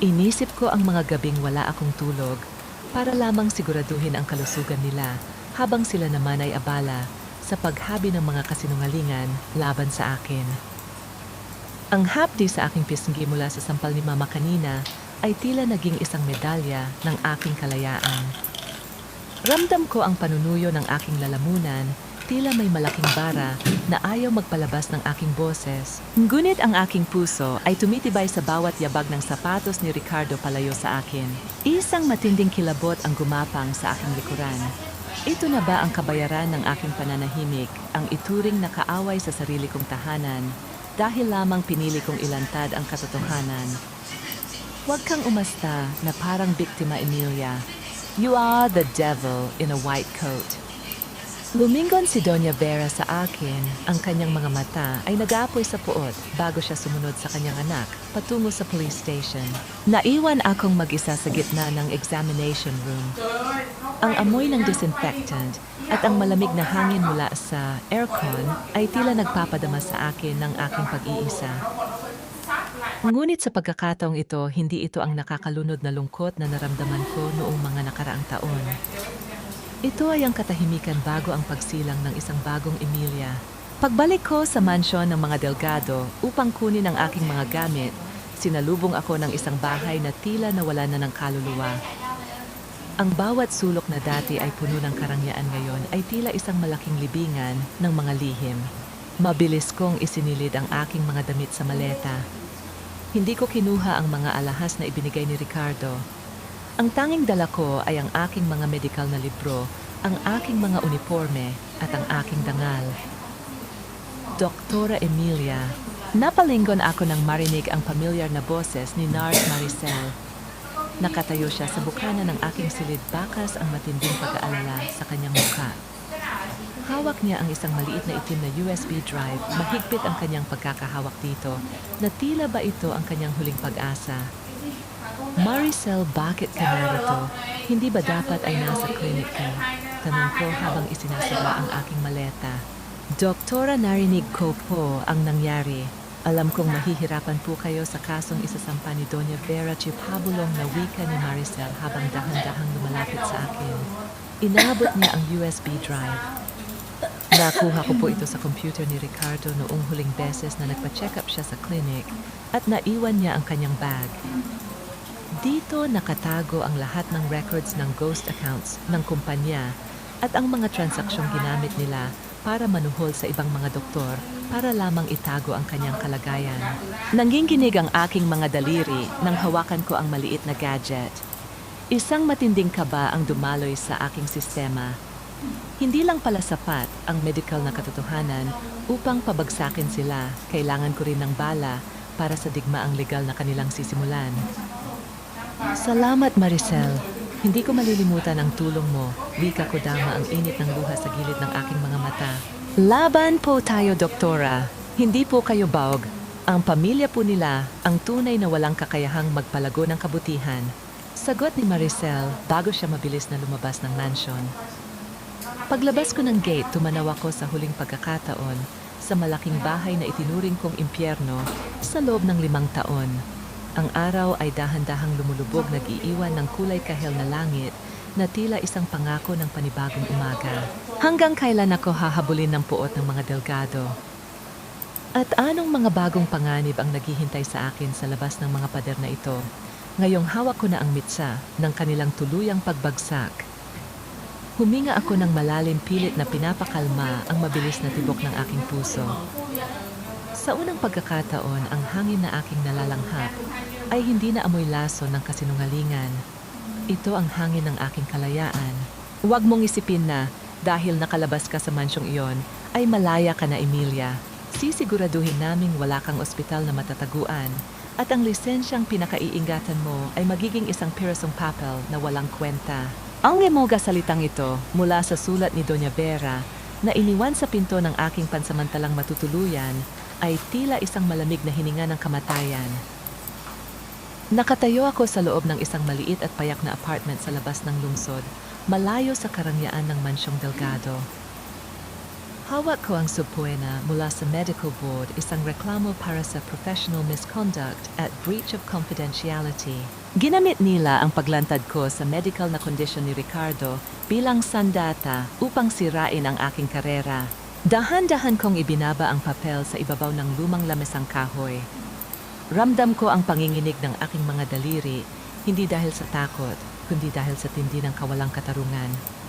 Inisip ko ang mga gabing wala akong tulog para lamang siguraduhin ang kalusugan nila habang sila naman ay abala sa paghabi ng mga kasinungalingan laban sa akin. Ang hapdi sa aking pisngi mula sa sampal ni Mama kanina ay tila naging isang medalya ng aking kalayaan. Ramdam ko ang panunuyo ng aking lalamunan, tila may malaking bara na ayaw magpalabas ng aking boses. Ngunit ang aking puso ay tumitibay sa bawat yabag ng sapatos ni Ricardo palayo sa akin. Isang matinding kilabot ang gumapang sa aking likuran. Ito na ba ang kabayaran ng aking pananahimik, ang ituring na kaaway sa sarili kong tahanan, dahil lamang pinili kong ilantad ang katotohanan? Huwag kang umasta na parang biktima, Emilia. You are the devil in a white coat. Lumingon si Doña Vera sa akin. Ang kanyang mga mata ay nag-aapoy sa puot bago siya sumunod sa kanyang anak patungo sa police station. Naiwan akong mag-isa sa gitna ng examination room. Ang amoy ng disinfectant at ang malamig na hangin mula sa aircon ay tila nagpapadama sa akin ng aking pag-iisa. Ngunit sa pagkakataong ito, hindi ito ang nakakalunod na lungkot na naramdaman ko noong mga nakaraang taon. Ito ay ang katahimikan bago ang pagsilang ng isang bagong Emilia. Pagbalik ko sa mansyon ng mga Delgado upang kunin ang aking mga gamit, sinalubong ako ng isang bahay na tila nawala na ng kaluluwa. Ang bawat sulok na dati ay puno ng karangyaan ngayon ay tila isang malaking libingan ng mga lihim. Mabilis kong isinilid ang aking mga damit sa maleta. Hindi ko kinuha ang mga alahas na ibinigay ni Ricardo. Ang tanging dala ko ay ang aking mga medikal na libro, ang aking mga uniforme at ang aking dangal. Doktora Emilia, napalinggon ako nang marinig ang pamilyar na boses ni Nurse Maricel. Nakatayo siya sa bukana ng aking silid, bakas ang matinding pag-aalala sa kanyang mukha. Hawak niya ang isang maliit na itim na USB drive, mahigpit ang kanyang pagkakahawak dito, na tila ba ito ang kanyang huling pag-asa. Maricel, bakit ka narito? Hindi ba dapat ay nasa clinic ka? Tanong ko habang isinasara ang aking maleta. Doktora, narinig ko po ang nangyari. Alam kong mahihirapan po kayo sa kasong isasampa ni Doña Vera Chipabulong, na wika ni Maricel habang dahan-dahang lumalapit sa akin. Inabot niya ang USB drive. Nakuha ko po ito sa computer ni Ricardo noong huling beses na nagpa-check up siya sa clinic at naiwan niya ang kanyang bag. Dito nakatago ang lahat ng records ng ghost accounts ng kumpanya at ang mga transaksyong ginamit nila para manuhol sa ibang mga doktor para lamang itago ang kanyang kalagayan. Nanginginig ang aking mga daliri nang hawakan ko ang maliit na gadget. Isang matinding kaba ang dumaloy sa aking sistema. Hindi lang pala sapat ang medical na katotohanan upang pabagsakin sila, kailangan ko rin ng bala para sa digmaang legal na kanilang sisimulan. Salamat, Maricel. Hindi ko malilimutan ang tulong mo. Wika ko, dama ang init ng luha sa gilid ng aking mga mata. Laban po tayo, Doktora. Hindi po kayo bawg. Ang pamilya po nila ang tunay na walang kakayahang magpalago ng kabutihan. Sagot ni Maricel bago siya mabilis na lumabas ng mansion. Paglabas ko ng gate, tumanaw ako sa huling pagkakataon sa malaking bahay na itinuring kong impyerno sa loob ng 5 taon. Ang araw ay dahan-dahang lumulubog, nag-iiwan ng kulay kahel na langit na tila isang pangako ng panibagong umaga. Hanggang kailan ako hahabulin ng puot ng mga delgado? At anong mga bagong panganib ang naghihintay sa akin sa labas ng mga pader na ito? Ngayong hawak ko na ang mitsa ng kanilang tuluyang pagbagsak. Huminga ako ng malalim, pilit na pinapakalma ang mabilis na tibok ng aking puso. Sa unang pagkakataon, ang hangin na aking nalalanghap ay hindi na amoy laso ng kasinungalingan. Ito ang hangin ng aking kalayaan. Huwag mong isipin na dahil nakalabas ka sa mansyong iyon, ay malaya ka na, Emilia. Sisiguraduhin naming wala kang ospital na matataguan at ang lisensyang pinakaiingatan mo ay magiging isang pirasong papel na walang kwenta. Ang emoga salitang ito mula sa sulat ni Doña Vera na iniwan sa pinto ng aking pansamantalang matutuluyan ay tila isang malamig na hininga ng kamatayan. Nakatayo ako sa loob ng isang maliit at payak na apartment sa labas ng lungsod, malayo sa karangyaan ng mansyong Delgado. Hawak ko ang subpoena mula sa medical board, isang reklamo para sa professional misconduct at breach of confidentiality. Ginamit nila ang paglantad ko sa medical na kondisyon ni Ricardo bilang sandata upang sirain ang aking karera. Dahan-dahan kong ibinaba ang papel sa ibabaw ng lumang lamesang kahoy. Ramdam ko ang panginginig ng aking mga daliri, hindi dahil sa takot, kundi dahil sa tindi ng kawalang katarungan.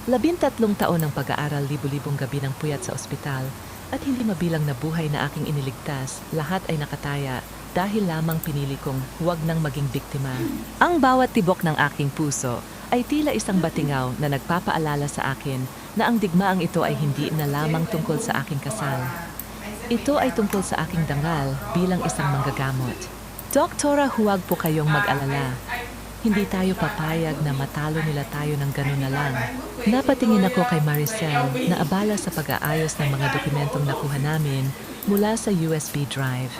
13 taon ng pag-aaral, libu-libong gabi ng puyat sa ospital, at hindi mabilang na buhay na aking iniligtas, lahat ay nakataya dahil lamang pinili kong huwag nang maging biktima. Ang bawat tibok ng aking puso ay tila isang batingaw na nagpapaalala sa akin na ang digmaang ito ay hindi na lamang tungkol sa aking kasal. Ito ay tungkol sa aking dangal bilang isang manggagamot. Doktora, huwag po kayong mag-alala. Hindi tayo papayag na matalo nila tayo ng ganun na lang. Napatingin ako kay Maricel na abala sa pag-aayos ng mga dokumentong nakuha namin mula sa USB drive.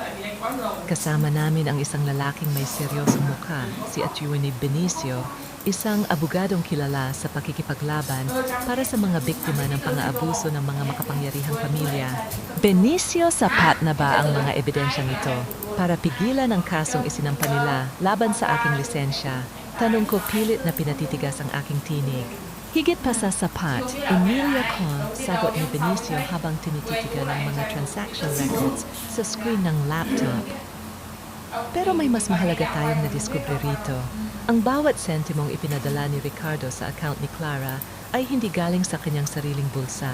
Kasama namin ang isang lalaking may seryosong mukha, si Atty. Benicio, isang abogadong kilala sa pakikipaglaban para sa mga biktima ng pang-aabuso ng mga makapangyarihang pamilya. Benicio, sapat na ba ang mga ebidensyang ito para pigilan ang kasong isinampa nila laban sa aking lisensya? Tanong ko, pilit na pinatitigas ang aking tinig. Higit pa sa sapat, Emilia Con, sagot ni Benicio habang tinititigan ang mga transaction records sa screen ng laptop. Pero may mas mahalaga tayong nadiskubre rito. Ang bawat sentimong ipinadala ni Ricardo sa account ni Clara ay hindi galing sa kanyang sariling bulsa.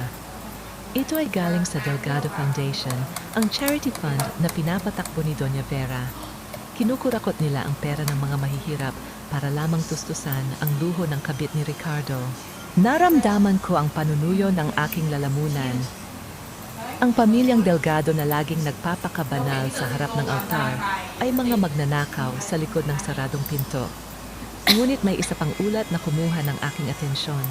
Ito ay galing sa Delgado Foundation, ang charity fund na pinapatakbo ni Doña Vera. Kinukurakot nila ang pera ng mga mahihirap para lamang tustusan ang luho ng kabit ni Ricardo. Naramdaman ko ang panunuyo ng aking lalamunan. Ang pamilyang Delgado na laging nagpapakabanal sa harap ng altar ay mga magnanakaw sa likod ng saradong pinto. Ngunit may isa pang ulat na kumuha ng aking atensyon.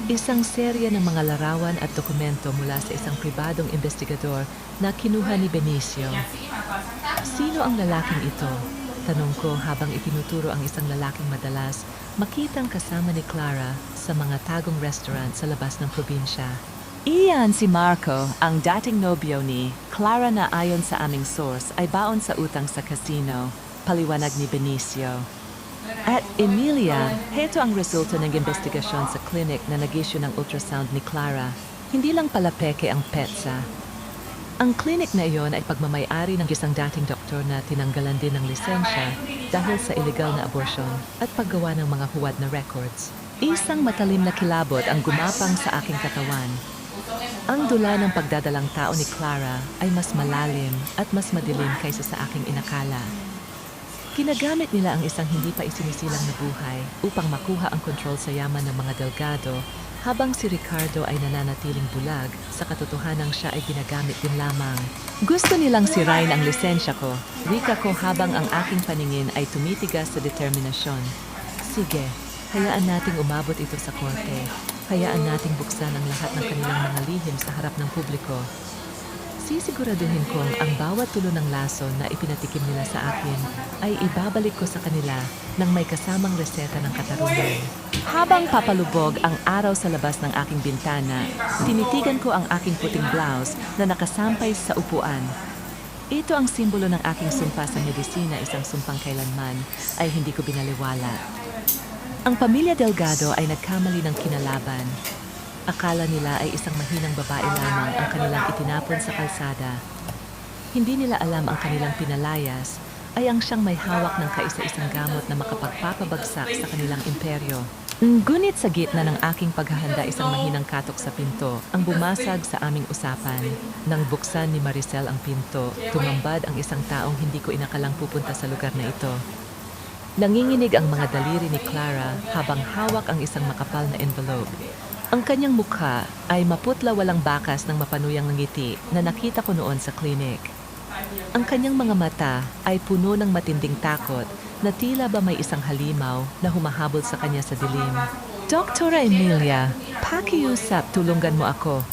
Isang serya ng mga larawan at dokumento mula sa isang pribadong investigador na kinuha ni Benicio. Sino ang lalaking ito? Tanong ko habang itinuturo ang isang lalaking madalas makitang kasama ni Clara sa mga tagong restaurant sa labas ng probinsya. Iyan si Marco, ang dating nobyo ni Clara na ayon sa aming source ay baon sa utang sa casino, paliwanag ni Benicio. At Emilia, heto ang resulta ng investigasyon sa clinic na nag-issue ng ultrasound ni Clara. Hindi lang pala peke ang petsa. Ang clinic na iyon ay pagmamay-ari ng isang dating doktor na tinanggalan din ng lisensya dahil sa illegal na abortion at paggawa ng mga huwad na records. Isang matalim na kilabot ang gumapang sa aking katawan. Ang dula ng pagdadalang tao ni Clara ay mas malalim at mas madilim kaysa sa aking inakala. Ginagamit nila ang isang hindi pa isinisilang na buhay upang makuha ang kontrol sa yaman ng mga Delgado habang si Ricardo ay nananatiling bulag, sa katotohanang siya ay ginagamit din lamang. Gusto nilang sirain ang lisensya ko, wika ko habang ang aking paningin ay tumitigas sa determinasyon. Sige, hayaan nating umabot ito sa korte. Hayaan nating buksan ang lahat ng kanilang mga lihim sa harap ng publiko. Sisiguraduhin kong ang bawat tulo ng laso na ipinatikim nila sa akin ay ibabalik ko sa kanila nang may kasamang reseta ng katarungan. Habang papalubog ang araw sa labas ng aking bintana, tinitigan ko ang aking puting blouse na nakasampay sa upuan. Ito ang simbolo ng aking sumpa sa medisina, isang sumpang kailanman ay hindi ko binaliwala. Ang pamilya Delgado ay nagkamali ng kinalaban. Akala nila ay isang mahinang babae lamang ang kanilang itinapon sa kalsada. Hindi nila alam ang kanilang pinalayas ay ang siyang may hawak ng kaisa-isang gamot na makapagpapabagsak sa kanilang imperyo. Ngunit sa gitna ng aking paghahanda, isang mahinang katok sa pinto ang bumasag sa aming usapan. Nang buksan ni Maricel ang pinto, tumambad ang isang taong hindi ko inakalang pupunta sa lugar na ito. Nanginginig ang mga daliri ni Clara habang hawak ang isang makapal na envelope. Ang kanyang mukha ay maputla, walang bakas ng mapanuyang ngiti na nakita ko noon sa klinik. Ang kanyang mga mata ay puno ng matinding takot na tila ba may isang halimaw na humahabol sa kanya sa dilim. Doktora Emilia, pakiusap, tulungan mo ako.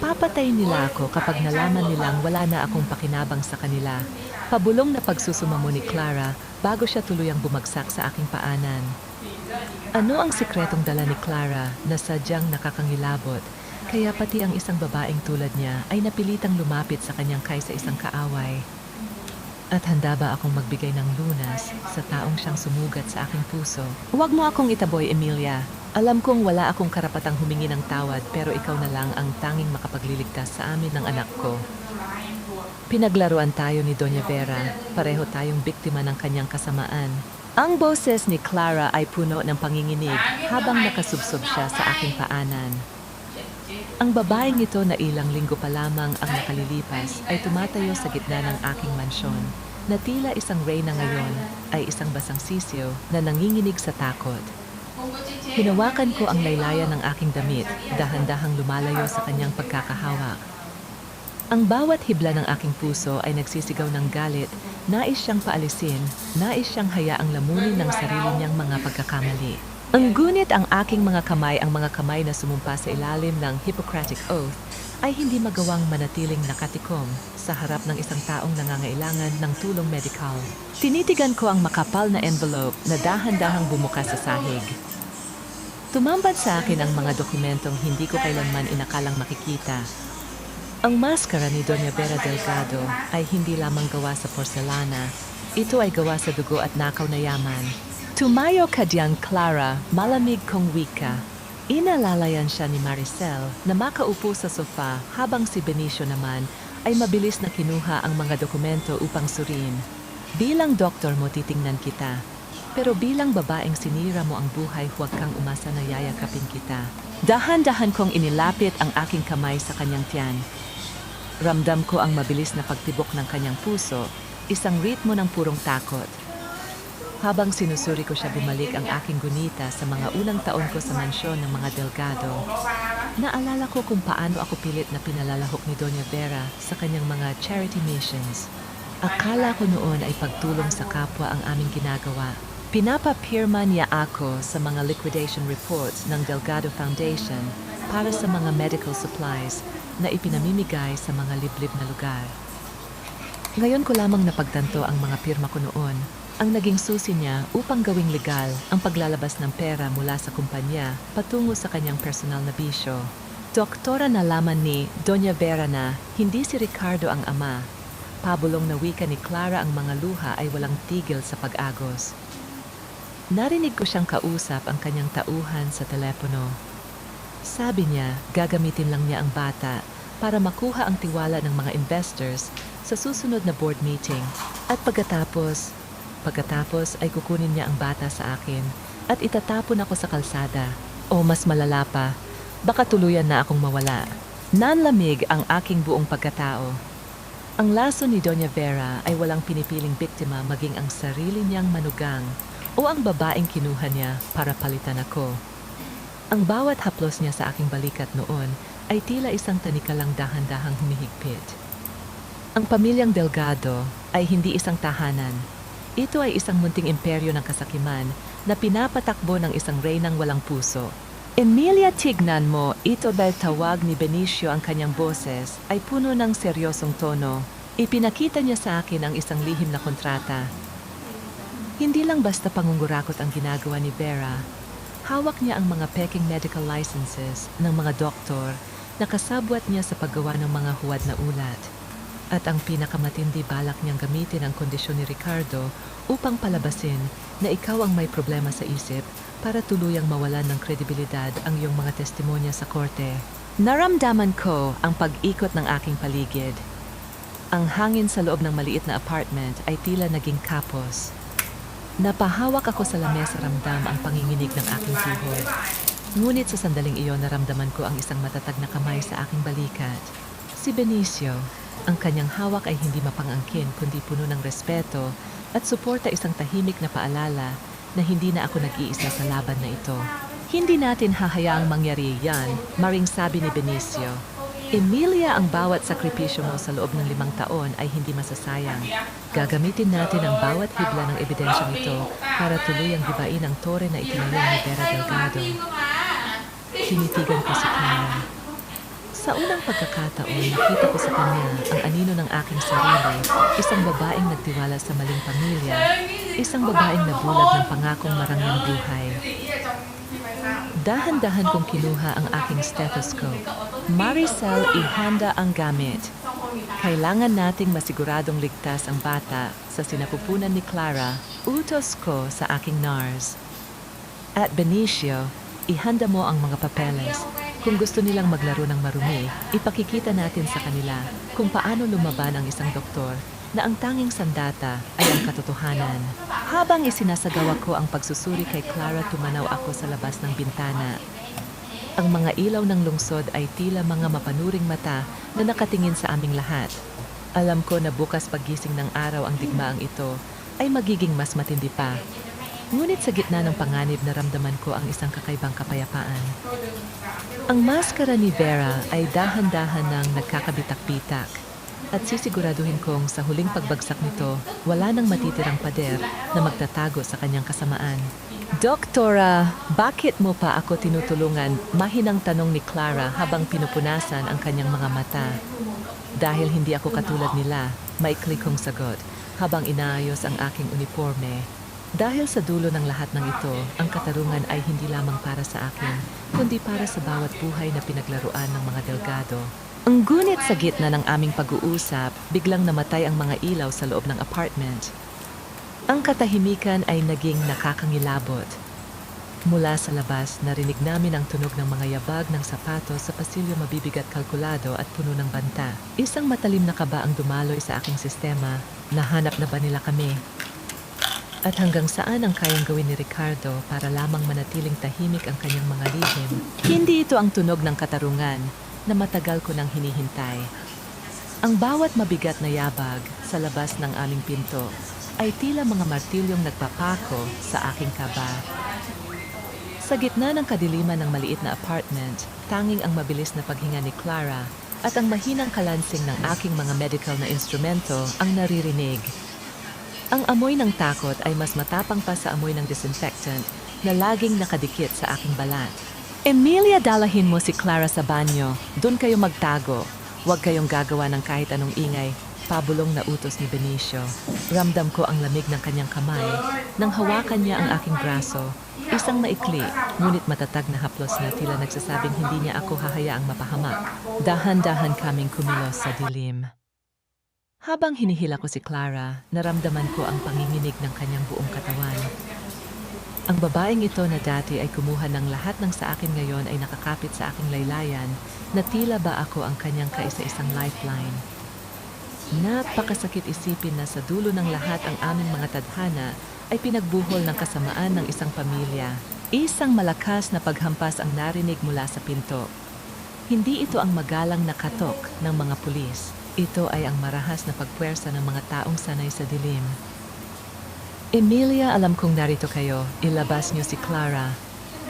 Papatay nila ako kapag nalaman nilang wala na akong pakinabang sa kanila. Pabulong na pagsusumamo ni Clara bago siya tuluyang bumagsak sa aking paanan. Ano ang sikretong dala ni Clara na sadyang nakakangilabot, kaya pati ang isang babaeng tulad niya ay napilitang lumapit sa kanyang kaysa isang kaaway? At handa ba akong magbigay ng lunas sa taong siyang sumugat sa aking puso? Huwag mo akong itaboy, Emilia. Alam kong wala akong karapatang humingi ng tawad, pero ikaw na lang ang tanging makapagliligtas sa amin ng anak ko. Pinaglaruan tayo ni Doña Vera, pareho tayong biktima ng kanyang kasamaan. Ang boses ni Clara ay puno ng panginginig habang nakasubsob siya sa aking paanan. Ang babaeng ito na ilang linggo pa lamang ang nakalilipas ay tumatayo sa gitna ng aking mansyon, na tila isang reyna ngayon ay isang basang sisiyo na nanginginig sa takot. Hinawakan ko ang laylayan ng aking damit, dahan-dahang lumalayo sa kanyang pagkakahawak. Ang bawat hibla ng aking puso ay nagsisigaw ng galit, nais siyang paalisin, nais siyang hayaang lamunin ng sarili niyang mga pagkakamali. Ngunit ang aking mga kamay na sumumpa sa ilalim ng Hippocratic Oath, ay hindi magawang manatiling nakatikom sa harap ng isang taong nangangailangan ng tulong medikal. Tinitigan ko ang makapal na envelope na dahan-dahang bumukas sa sahig. Tumambad sa akin ang mga dokumentong hindi ko kailanman inakalang makikita. Ang maskara ni Doña Vera Delgado ay hindi lamang gawa sa porselana. Ito ay gawa sa dugo at nakaw na yaman. Tumayo ka diyang, Clara, malamig kong wika. Inalalayan siya ni Maricel na makaupo sa sofa habang si Benicio naman ay mabilis na kinuha ang mga dokumento upang suriin. Bilang doktor mo titingnan kita, pero bilang babaeng sinira mo ang buhay, huwag kang umasa na yayakapin kita. Dahan-dahan kong inilapit ang aking kamay sa kanyang tiyan. Ramdam ko ang mabilis na pagtibok ng kanyang puso, isang ritmo ng purong takot. Habang sinusuri ko siya, bumalik ang aking gunita sa mga unang taon ko sa mansyon ng mga Delgado. Naalala ko kung paano ako pilit na pinalalahok ni Doña Vera sa kanyang mga charity missions. Akala ko noon ay pagtulong sa kapwa ang aming ginagawa. Pinapapirma niya ako sa mga liquidation reports ng Delgado Foundation para sa mga medical supplies na ipinamimigay sa mga liblib na lugar. Ngayon ko lamang napagtanto ang mga pirma ko noon, ang naging susi niya upang gawing legal ang paglalabas ng pera mula sa kumpanya patungo sa kanyang personal na bisyo. Doktora nalaman ni Doña Vera na hindi si Ricardo ang ama. Pabulong na wika ni Clara, ang mga luha ay walang tigil sa pag-agos. Narinig ko siyang kausap ang kanyang tauhan sa telepono. Sabi niya, gagamitin lang niya ang bata para makuha ang tiwala ng mga investors sa susunod na board meeting. At pagkatapos ay kukunin niya ang bata sa akin at itatapon ako sa kalsada. O mas malala pa, baka tuluyan na akong mawala. Nanlamig ang aking buong pagkatao. Ang laso ni Doña Vera ay walang pinipiling biktima, maging ang sarili niyang manugang o ang babaeng kinuha niya para palitan ako. Ang bawat haplos niya sa aking balikat noon ay tila isang tanikalang dahan-dahang humihigpit. Ang pamilyang Delgado ay hindi isang tahanan. Ito ay isang munting imperyo ng kasakiman na pinapatakbo ng isang reynang walang puso. Emilia, tignan mo, ito dahil tawag ni Benicio ang kanyang boses ay puno ng seryosong tono. Ipinakita niya sa akin ang isang lihim na kontrata. Hindi lang basta pangungurakot ang ginagawa ni Vera. Hawak niya ang mga peking medical licenses ng mga doktor na kasabwat niya sa paggawa ng mga huwad na ulat. At ang pinakamatindi, balak niyang gamitin ang kondisyon ni Ricardo upang palabasin na ikaw ang may problema sa isip para tuluyang mawalan ng kredibilidad ang iyong mga testimonya sa korte. Naramdaman ko ang pag-ikot ng aking paligid. Ang hangin sa loob ng maliit na apartment ay tila naging kapos. Napahawak ako sa lamesa, ramdam ang panginginig ng aking tuhod. Ngunit sa sandaling iyon, naramdaman ko ang isang matatag na kamay sa aking balikat. Si Benicio. Ang kanyang hawak ay hindi mapangangkin kundi puno ng respeto at suporta, isang tahimik na paalala na hindi na ako nag-iisa sa laban na ito. Hindi natin hahayaang mangyari yan, maring sabi ni Benicio. Emilia, ang bawat sakripisyo mo sa loob ng 5 taon ay hindi masasayang. Gagamitin natin ang bawat hibla ng ebidensyang ito para tuluyang gibain ang tore na itinayo ni Vera Delgado. Tinitigan ko si Clara. Sa unang pagkakataon, nakita ko sa kanya ang anino ng aking sarili, isang babaeng nagtiwala sa maling pamilya, isang babaeng nabulag ng pangakong marangyang buhay. Dahan-dahan kong kinuha ang aking stethoscope. Maricel, ihanda ang gamit. Kailangan nating masiguradong ligtas ang bata sa sinapupunan ni Clara, utos ko sa aking NARS. At Benicio, ihanda mo ang mga papeles. Kung gusto nilang maglaro ng marumi, ipakikita natin sa kanila kung paano lumaban ang isang doktor na ang tanging sandata ay ang katotohanan. Habang isinasagawa ko ang pagsusuri kay Clara, tumanaw ako sa labas ng bintana. Ang mga ilaw ng lungsod ay tila mga mapanuring mata na nakatingin sa aming lahat. Alam ko na bukas paggising ng araw ang digmaang ito ay magiging mas matindi pa. Ngunit sa gitna ng panganib, naramdaman ko ang isang kakaibang kapayapaan. Ang maskara ni Vera ay dahan-dahan nang nagkakabitak-bitak at sisiguraduhin kong sa huling pagbagsak nito, wala nang matitirang pader na magtatago sa kanyang kasamaan. Doktora, bakit mo pa ako tinutulungan? Mahinang tanong ni Clara habang pinupunasan ang kanyang mga mata. Dahil hindi ako katulad nila, maikli kong sagot habang inaayos ang aking uniforme. Dahil sa dulo ng lahat ng ito, ang katarungan ay hindi lamang para sa akin, kundi para sa bawat buhay na pinaglaruan ng mga Delgado. Ang gunit sa gitna ng aming pag-uusap, biglang namatay ang mga ilaw sa loob ng apartment. Ang katahimikan ay naging nakakangilabot. Mula sa labas, narinig namin ang tunog ng mga yabag ng sapatos sa pasilyo, mabibigat, kalkulado at puno ng banta. Isang matalim na kaba ang dumaloy sa aking sistema. Nahanap na ba nila kami? At hanggang saan ang kayang gawin ni Ricardo para lamang manatiling tahimik ang kanyang mga lihim? Hindi ito ang tunog ng katarungan na matagal ko nang hinihintay. Ang bawat mabigat na yabag sa labas ng aming pinto ay tila mga martilyong nagpapako sa aking kaba. Sa gitna ng kadiliman ng maliit na apartment, tanging ang mabilis na paghinga ni Clara at ang mahinang kalansing ng aking mga medical na instrumento ang naririnig. Ang amoy ng takot ay mas matapang pa sa amoy ng disinfectant na laging nakadikit sa aking balat. Emilia, dalahin mo si Clara sa banyo. Doon kayo magtago. Huwag kayong gagawa ng kahit anong ingay. Pabulong na utos ni Benicio. Ramdam ko ang lamig ng kanyang kamay nang hawakan niya ang aking braso. Isang maikli, ngunit matatag na haplos na tila nagsasabing hindi niya ako hahayaang mapahamak. Dahan-dahan kaming kumilos sa dilim. Habang hinihila ko si Clara, naramdaman ko ang panginginig ng kanyang buong katawan. Ang babaeng ito na dati ay kumuha ng lahat ng sa akin ngayon ay nakakapit sa aking laylayan na tila ba ako ang kanyang kaisa-isang lifeline. Napakasakit isipin na sa dulo ng lahat ang aming mga tadhana ay pinagbuhol ng kasamaan ng isang pamilya. Isang malakas na paghampas ang narinig mula sa pinto. Hindi ito ang magalang na katok ng mga pulis. Ito ay ang marahas na pagpuwersa ng mga taong sanay sa dilim. Emilia, alam kong narito kayo. Ilabas niyo si Clara.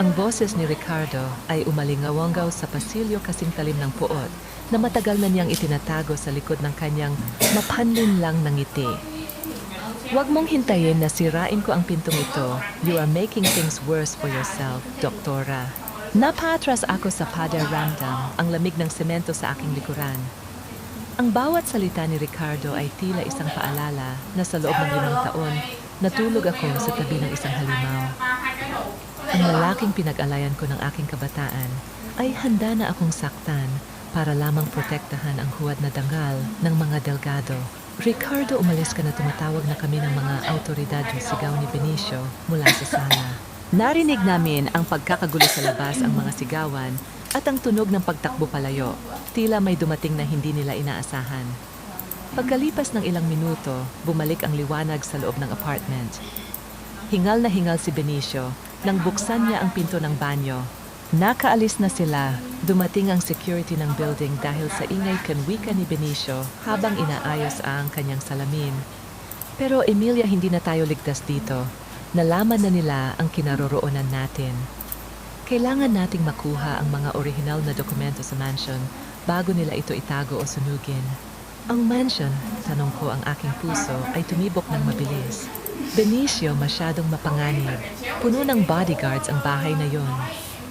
Ang boses ni Ricardo ay umalingawangaw sa pasilyo, kasing talim ng puot na matagal na niyang itinatago sa likod ng kanyang mapanlin lang ng ngiti. Huwag mong hintayin na sirain ko ang pintong ito. You are making things worse for yourself, Doktora. Napatras ako sa Pader Ramdam, ang lamig ng semento sa aking likuran. Ang bawat salita ni Ricardo ay tila isang paalala na sa loob ng 5 taon, natulog ako sa tabi ng isang halimaw. Ang lalaking pinag-alayan ko ng aking kabataan ay handa na akong saktan para lamang protektahan ang huwad na dangal ng mga delgado. Ricardo, umalis ka na, tumatawag na kami ng mga autoridad, sigaw ni Benicio mula sa sala. Narinig namin ang pagkakagulo sa labas, ang mga sigawan at ang tunog ng pagtakbo palayo. Tila may dumating na hindi nila inaasahan. Pagkalipas ng ilang minuto, bumalik ang liwanag sa loob ng apartment. Hingal na hingal si Benicio nang buksan niya ang pinto ng banyo. Nakaalis na sila. Dumating ang security ng building dahil sa ingay kanwika ni Benicio habang inaayos ang kanyang salamin. Pero Emilia, hindi na tayo ligtas dito. Nalaman na nila ang kinaroroonan natin. Kailangan nating makuha ang mga orihinal na dokumento sa mansion bago nila ito itago o sunugin. Ang mansion, tanong ko, ang aking puso, ay tumibok ng mabilis. Benicio, masyadong mapanganib. Puno ng bodyguards ang bahay na yon.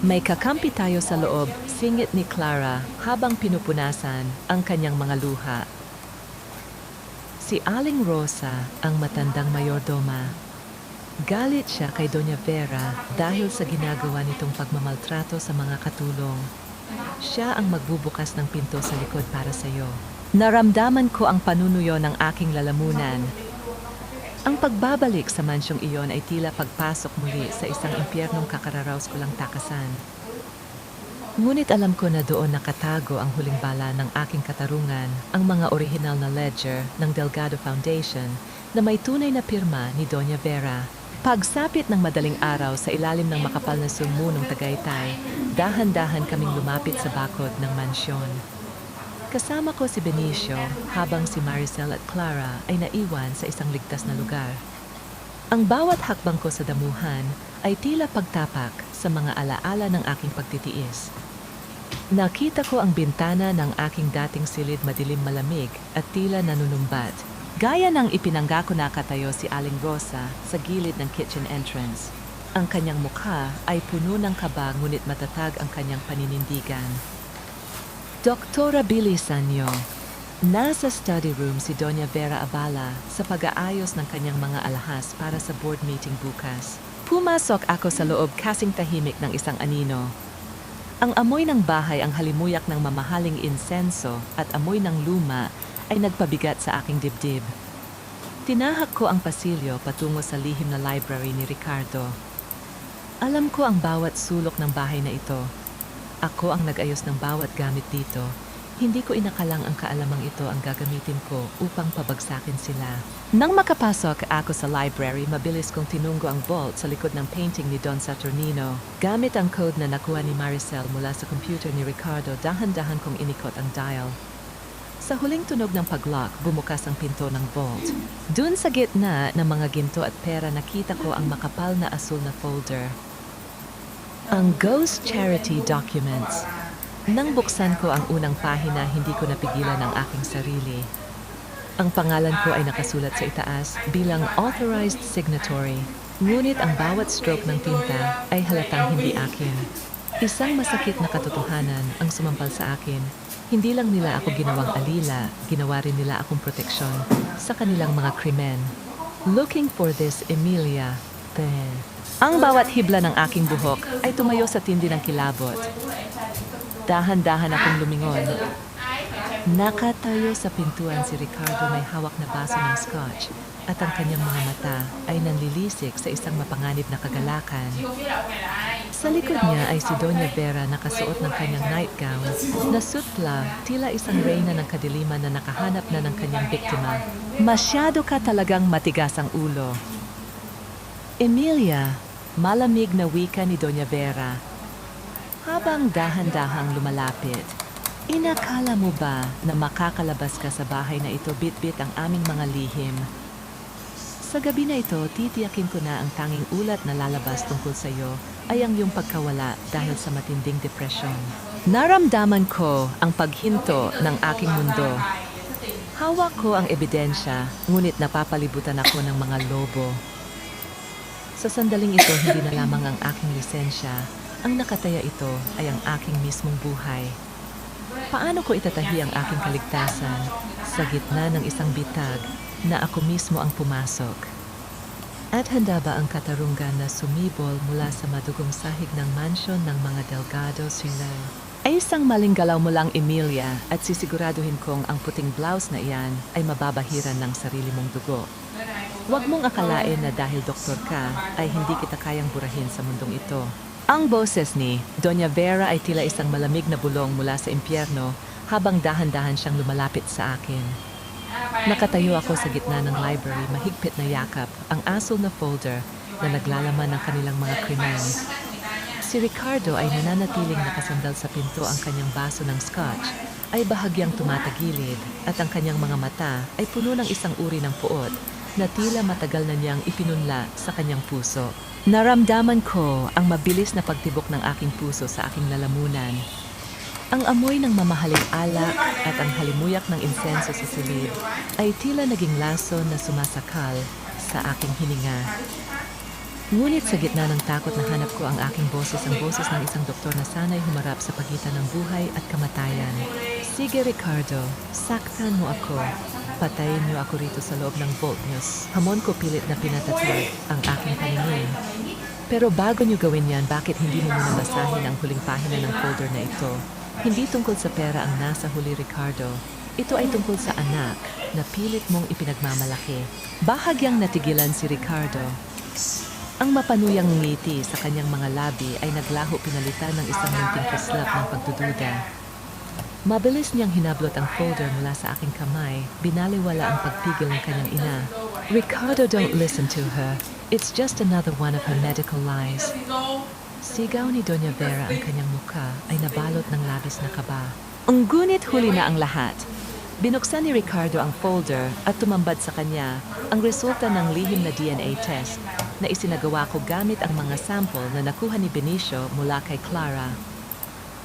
May kakampi tayo sa loob, singit ni Clara habang pinupunasan ang kanyang mga luha. Si Aling Rosa, ang matandang mayordoma. Galit siya kay Doña Vera dahil sa ginagawa nitong pagmamaltrato sa mga katulong. Siya ang magbubukas ng pinto sa likod para sa iyo. Naramdaman ko ang panunuyo ng aking lalamunan. Ang pagbabalik sa mansyong iyon ay tila pagpasok muli sa isang impyernong kakararaos ko lang takasan. Ngunit alam ko na doon nakatago ang huling bala ng aking katarungan, ang mga orihinal na ledger ng Delgado Foundation na may tunay na pirma ni Doña Vera. Pagsapit ng madaling araw sa ilalim ng makapal na sumunong Tagaytay, dahan-dahan kaming lumapit sa bakod ng mansyon. Kasama ko si Benicio habang si Maricel at Clara ay naiwan sa isang ligtas na lugar. Ang bawat hakbang ko sa damuhan ay tila pagtapak sa mga alaala ng aking pagtitiis. Nakita ko ang bintana ng aking dating silid madilim malamig at tila nanunumbat. Gaya ng ipinanggako na katayo si Aling Rosa sa gilid ng kitchen entrance. Ang kanyang mukha ay puno ng kaba ngunit matatag ang kanyang paninindigan. Doktora Billy Sanyo. Nasa study room si Doña Vera Abala sa pag-aayos ng kanyang mga alahas para sa board meeting bukas. Pumasok ako sa loob kasing tahimik ng isang anino. Ang amoy ng bahay, ang halimuyak ng mamahaling insenso at amoy ng luma ay nagpabigat sa aking dibdib. Tinahak ko ang pasilyo patungo sa lihim na library ni Ricardo. Alam ko ang bawat sulok ng bahay na ito. Ako ang nag-ayos ng bawat gamit dito. Hindi ko inakalang ang kaalamang ito ang gagamitin ko upang pabagsakin sila. Nang makapasok ako sa library, mabilis kong tinunggo ang vault sa likod ng painting ni Don Saturnino. Gamit ang code na nakuha ni Maricel mula sa computer ni Ricardo, dahan-dahan kong inikot ang dial. Sa huling tunog ng pag-lock, bumukas ang pinto ng vault. Dun sa gitna ng mga ginto at pera, nakita ko ang makapal na asul na folder. Ang Ghost Charity Documents. Nang buksan ko ang unang pahina, hindi ko napigilan ang aking sarili. Ang pangalan ko ay nakasulat sa itaas bilang authorized signatory. Ngunit ang bawat stroke ng tinta ay halatang hindi akin. Isang masakit na katotohanan ang sumampal sa akin. Hindi lang nila ako ginawang alila, ginawa rin nila akong proteksyon sa kanilang mga krimen. Looking for this, Emilia. Ang bawat hibla ng aking buhok ay tumayo sa tindi ng kilabot. Dahan-dahan akong lumingon. Nakatayo sa pintuan si Ricardo, may hawak na baso ng scotch at ang kanyang mga mata ay nanlilisik sa isang mapanganib na kagalakan. Sa likod niya ay si Doña Vera, nakasuot ng kanyang nightgown na sutla, tila isang reyna ng kadiliman na nakahanap na ng kanyang biktima. Masyado ka talagang matigas ang ulo. Emilia, malamig na wika ni Doña Vera. Habang dahan-dahang lumalapit, inakala mo ba na makakalabas ka sa bahay na ito bit-bit ang aming mga lihim? Sa gabi na ito, titiyakin ko na ang tanging ulat na lalabas tungkol sa iyo ay ang iyong pagkawala dahil sa matinding depresyon. Naramdaman ko ang paghinto ng aking mundo. Hawak ko ang ebidensya, ngunit napapalibutan ako ng mga lobo. Sa sandaling ito, hindi na lamang ang aking lisensya Ang nakataya ito ay ang aking mismong buhay. Paano ko itatahi ang aking kaligtasan sa gitna ng isang bitag na ako mismo ang pumasok? At handa ba ang katarungan na sumibol mula sa madugong sahig ng mansyon ng mga Delgado sila? Ay isang maling galaw mo lang, Emilia, at sisiguraduhin kong ang puting blouse na iyan ay mababahiran ng sarili mong dugo. Huwag mong akalain na dahil doktor ka ay hindi kita kayang burahin sa mundong ito. Ang boses ni Doña Vera ay tila isang malamig na bulong mula sa impyerno habang dahan-dahan siyang lumalapit sa akin. Nakatayo ako sa gitna ng library, mahigpit na yakap ang asul na folder na naglalaman ng kanilang mga krimen. Si Ricardo ay nananatiling nakasandal sa pinto, ang kanyang baso ng scotch ay bahagyang tumatagilid at ang kanyang mga mata ay puno ng isang uri ng puot na tila matagal na niyang ipinunla sa kanyang puso. Naramdaman ko ang mabilis na pagtibok ng aking puso sa aking lalamunan. Ang amoy ng mamahaling alak at ang halimuyak ng insenso sa silid ay tila naging laso na sumasakal sa aking hininga. Ngunit sa gitna ng takot na hanap ko ang aking boses, ang boses ng isang doktor na sana'y humarap sa pagitan ng buhay at kamatayan. Sige Ricardo, saktan mo ako. Patayin niyo ako rito sa loob ng vault news. Hamon ko pilit na pinatatag ang aking paningin. Pero bago niyo gawin yan, bakit hindi mo muna basahin ang huling pahina ng folder na ito? Hindi tungkol sa pera ang nasa huli, Ricardo. Ito ay tungkol sa anak na pilit mong ipinagmamalaki. Bahagyang natigilan si Ricardo. Ang mapanuyang ngiti sa kanyang mga labi ay naglaho pinalitan ng isang munting kislap ng pagdududa. Mabilis niyang hinablot ang folder mula sa aking kamay, binaliwala ang pagpigil ng kanyang ina. Ricardo, don't listen to her. It's just another one of her medical lies. Sigaw ni Doña Vera, ang kanyang mukha ay nabalot ng labis na kaba. Ang gunit huli na ang lahat. Binuksan ni Ricardo ang folder at tumambad sa kanya ang resulta ng lihim na DNA test na isinagawa ko gamit ang mga sample na nakuha ni Benicio mula kay Clara.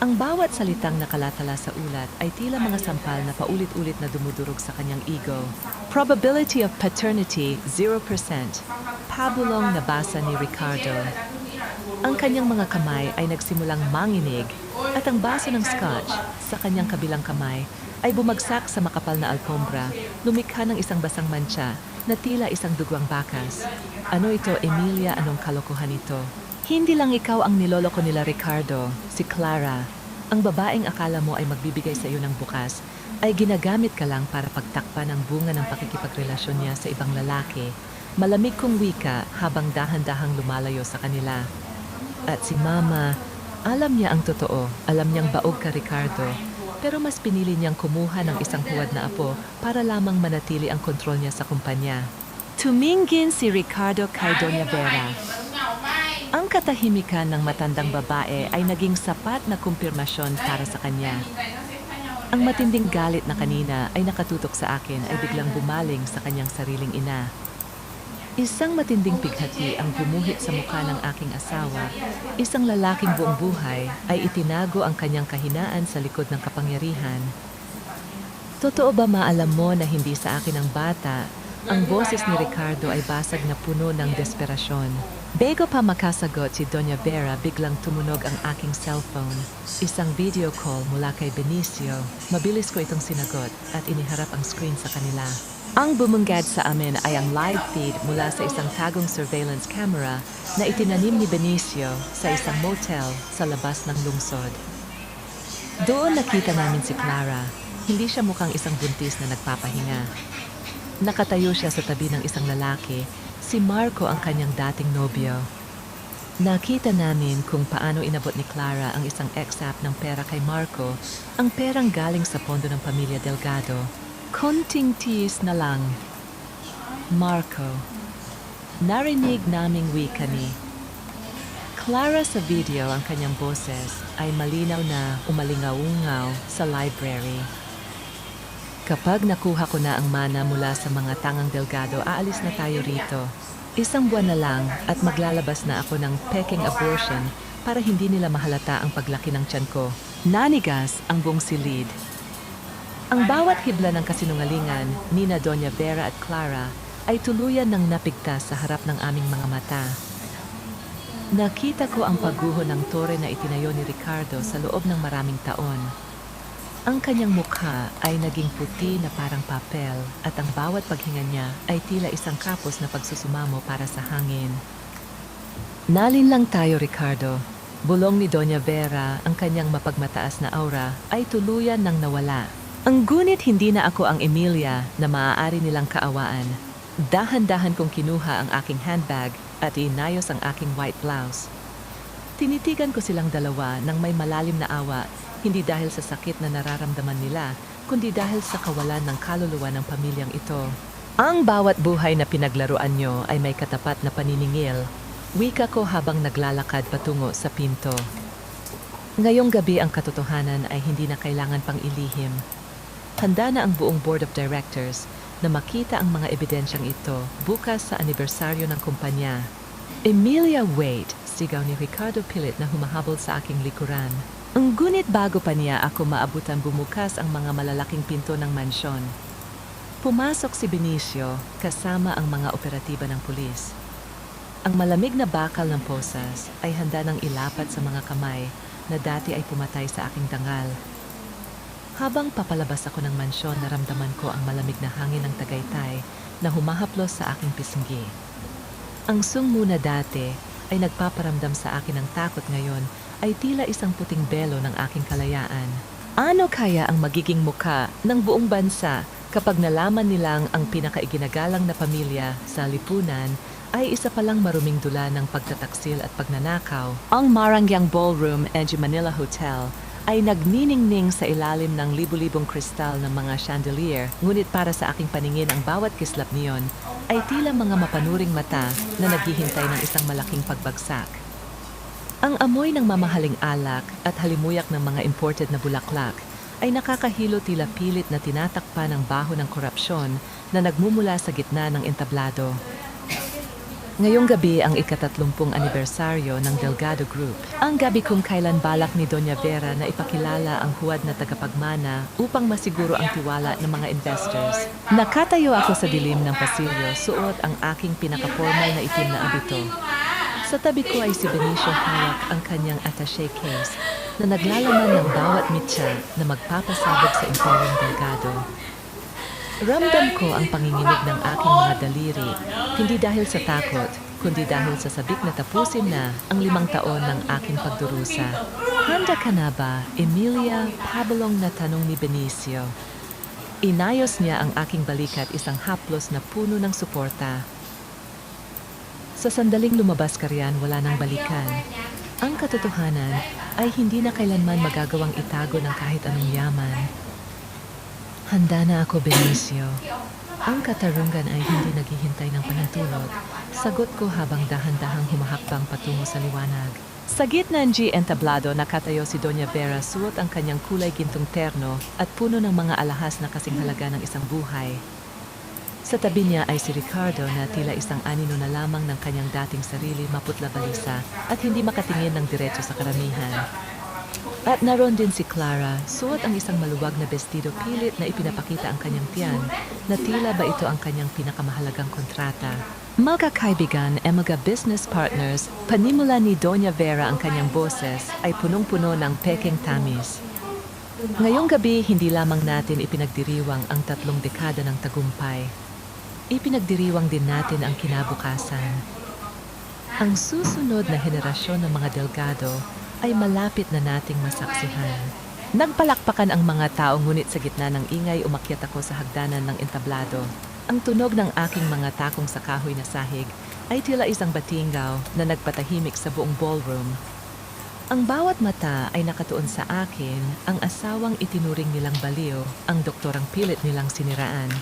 Ang bawat salitang nakalatala sa ulat ay tila mga sampal na paulit-ulit na dumudurog sa kanyang ego. Probability of paternity, 0%. Pabulong nabasa ni Ricardo. Ang kanyang mga kamay ay nagsimulang manginig at ang baso ng scotch sa kanyang kabilang kamay ay bumagsak sa makapal na alpombra, lumikha ng isang basang mantsa na tila isang dugwang bakas. Ano ito, Emilia? Anong kalokohan ito? Hindi lang ikaw ang niloloko nila, Ricardo. Si Clara, ang babaeng akala mo ay magbibigay sa iyo ng bukas, ay ginagamit ka lang para pagtakpan ang bunga ng pakikipagrelasyon niya sa ibang lalaki. Malamig kong wika habang dahan-dahang lumalayo sa kanila. At si Mama, alam niya ang totoo. Alam niyang baog ka, Ricardo. Pero mas pinili niyang kumuha ng isang huwad na apo para lamang manatili ang kontrol niya sa kumpanya. Tumingin si Ricardo kay Doña Vera. Ang katahimikan ng matandang babae ay naging sapat na kumpirmasyon para sa kanya. Ang matinding galit na kanina ay nakatutok sa akin ay biglang bumaling sa kanyang sariling ina. Isang matinding pighati ang gumuhit sa mukha ng aking asawa. Isang lalaking buong buhay ay itinago ang kanyang kahinaan sa likod ng kapangyarihan. Totoo ba maalam mo na hindi sa akin ang bata? Ang boses ni Ricardo ay basag na puno ng desperasyon. Bago pa makasagot si Doña Vera, biglang tumunog ang aking cellphone. Isang video call mula kay Benicio. Mabilis ko itong sinagot at iniharap ang screen sa kanila. Ang bumungad sa amin ay ang live feed mula sa isang tagong surveillance camera na itinanim ni Benicio sa isang motel sa labas ng lungsod. Doon nakita namin si Clara. Hindi siya mukhang isang buntis na nagpapahinga. Nakatayo siya sa tabi ng isang lalaki, si Marco, ang kanyang dating nobyo. Nakita namin kung paano inabot ni Clara ang isang exap ng pera kay Marco, ang perang galing sa pondo ng pamilya Delgado. Konting tiis na lang. Marco. Narinig naming wika ni Clara sa video. Ang kanyang boses ay malinaw na umalingaw-ungaw sa library. Kapag nakuha ko na ang mana mula sa mga tangang Delgado, aalis na tayo rito. Isang buwan na lang at maglalabas na ako ng peking abortion para hindi nila mahalata ang paglaki ng tiyan ko. Nanigas ang buong silid. Ang bawat hibla ng kasinungalingan nina Doña Vera at Clara ay tuluyan ng napigtas sa harap ng aming mga mata. Nakita ko ang pagguho ng tore na itinayo ni Ricardo sa loob ng maraming taon. Ang kanyang mukha ay naging puti na parang papel at ang bawat paghinga niya ay tila isang kapos na pagsusumamo para sa hangin. Nalin lang tayo, Ricardo. Bulong ni Doña Vera, ang kanyang mapagmataas na aura ay tuluyan ng nawala. Ang gunit hindi na ako ang Emilia na maaari nilang kaawaan. Dahan-dahan kong kinuha ang aking handbag at inayos ang aking white blouse. Tinitigan ko silang dalawa ng may malalim na awa, hindi dahil sa sakit na nararamdaman nila, kundi dahil sa kawalan ng kaluluwa ng pamilyang ito. Ang bawat buhay na pinaglaruan nyo ay may katapat na paniningil. Wika ko habang naglalakad patungo sa pinto. Ngayong gabi ang katotohanan ay hindi na kailangan pang ilihim. Handa na ang buong board of directors na makita ang mga ebidensyang ito bukas sa anibersaryo ng kumpanya. Emilia, wait! Sigaw ni Ricardo pilit na humahabol sa aking likuran. Ang gunit bago pa niya ako maabutan bumukas ang mga malalaking pinto ng mansyon. Pumasok si Benicio kasama ang mga operatiba ng pulis. Ang malamig na bakal ng posas ay handa ng ilapat sa mga kamay na dati ay pumatay sa aking dangal. Habang papalabas ako ng mansyon, naramdaman ko ang malamig na hangin ng Tagaytay na humahaplos sa aking pisngi. Ang sungmu na dati ay nagpaparamdam sa akin ng takot ngayon ay tila isang puting belo ng aking kalayaan. Ano kaya ang magiging muka ng buong bansa kapag nalaman nilang ang pinakaiginagalang na pamilya sa lipunan ay isa palang maruming dula ng pagtataksil at pagnanakaw? Ang Marangyang Ballroom at Manila Hotel ay nagniningning sa ilalim ng libu-libong kristal ng mga chandelier, ngunit para sa aking paningin ang bawat kislap niyon ay tila mga mapanuring mata na naghihintay ng isang malaking pagbagsak. Ang amoy ng mamahaling alak at halimuyak ng mga imported na bulaklak ay nakakahilo tila pilit na tinatakpan ng baho ng korupsyon na nagmumula sa gitna ng entablado. Ngayong gabi ang ika-30 anibersaryo ng Delgado Group. Ang gabi kung kailan balak ni Doña Vera na ipakilala ang huwad na tagapagmana upang masiguro ang tiwala ng mga investors. Nakatayo ako sa dilim ng pasilyo, suot ang aking pinaka-formal na itim na abito. Sa tabi ko ay si Benicio hawak ang kanyang attaché case na naglalaman ng bawat mitya na magpapasabog sa Imperium Delgado. Ramdam ko ang panginginig ng aking mga daliri, hindi dahil sa takot, kundi dahil sa sabik na tapusin na ang 5 taon ng aking pagdurusa. Handa ka na ba, Emilia? Pabalong na tanong ni Benicio. Inayos niya ang aking balikat, isang haplos na puno ng suporta. Sa sandaling lumabas ka riyan, wala nang balikan. Ang katotohanan ay hindi na kailanman magagawang itago ng kahit anong yaman. Handa na ako, Benicio. Ang katarungan ay hindi naghihintay ng pahintulot. Sagot ko habang dahan-dahang humahakbang patungo sa liwanag. Sa gitna ng entablado, nakatayo si Doña Vera, suot ang kanyang kulay gintong terno at puno ng mga alahas na kasing halaga ng isang buhay. Sa tabi niya ay si Ricardo na tila isang anino na lamang ng kanyang dating sarili, maputla balisa at hindi makatingin ng diretso sa karamihan. At naroon din si Clara, suot ang isang maluwag na bestido, pilit na ipinapakita ang kanyang tiyan, na tila ba ito ang kanyang pinakamahalagang kontrata. Mga kaibigan e mga business partners, panimula ni Doña Vera ang kanyang boses ay punong-puno ng pekeng tamis. Ngayong gabi, hindi lamang natin ipinagdiriwang ang 3 dekada ng tagumpay. Ipinagdiriwang din natin ang kinabukasan. Ang susunod na henerasyon ng mga Delgado ay malapit na nating masaksihan. Nagpalakpakan ang mga tao, ngunit sa gitna ng ingay umakyat ako sa hagdanan ng entablado. Ang tunog ng aking mga takong sa kahoy na sahig ay tila isang batingaw na nagpatahimik sa buong ballroom. Ang bawat mata ay nakatuon sa akin, ang asawang itinuring nilang baliw, ang doktorang pilit nilang siniraan.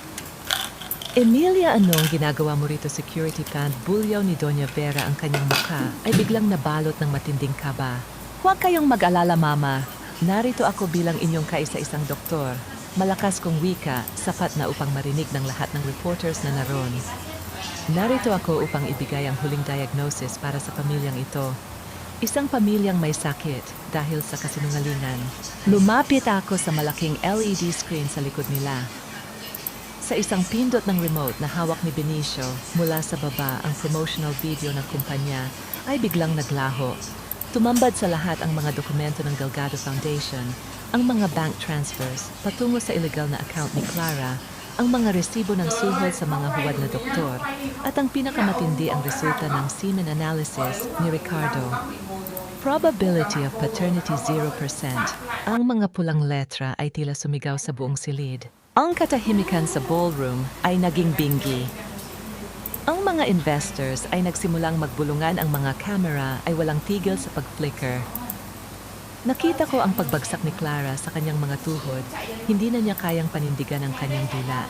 Emilia, anong ginagawa mo rito? Security pant, bulyaw ni Doña Vera, ang kanyang mukha ay biglang nabalot ng matinding kaba. Huwag kayong mag-alala, Mama. Narito ako bilang inyong kaisa-isang doktor. Malakas kong wika, sapat na upang marinig ng lahat ng reporters na naroon. Narito ako upang ibigay ang huling diagnosis para sa pamilyang ito. Isang pamilyang may sakit dahil sa kasinungalingan. Lumapit ako sa malaking LED screen sa likod nila. Sa isang pindot ng remote na hawak ni Benicio, mula sa baba ang promotional video ng kumpanya ay biglang naglaho. Tumambad sa lahat ang mga dokumento ng Delgado Foundation, ang mga bank transfers patungo sa illegal na account ni Clara, ang mga resibo ng suhol sa mga huwad na doktor, at ang pinakamatindi ang resulta ng semen analysis ni Ricardo. Probability of paternity 0%. Ang mga pulang letra ay tila sumigaw sa buong silid. Ang katahimikan sa ballroom ay naging bingi. Ang mga investors ay nagsimulang magbulungan, ang mga camera ay walang tigil sa pag-flicker. Nakita ko ang pagbagsak ni Clara sa kanyang mga tuhod, hindi na niya kayang panindigan ang kanyang dila.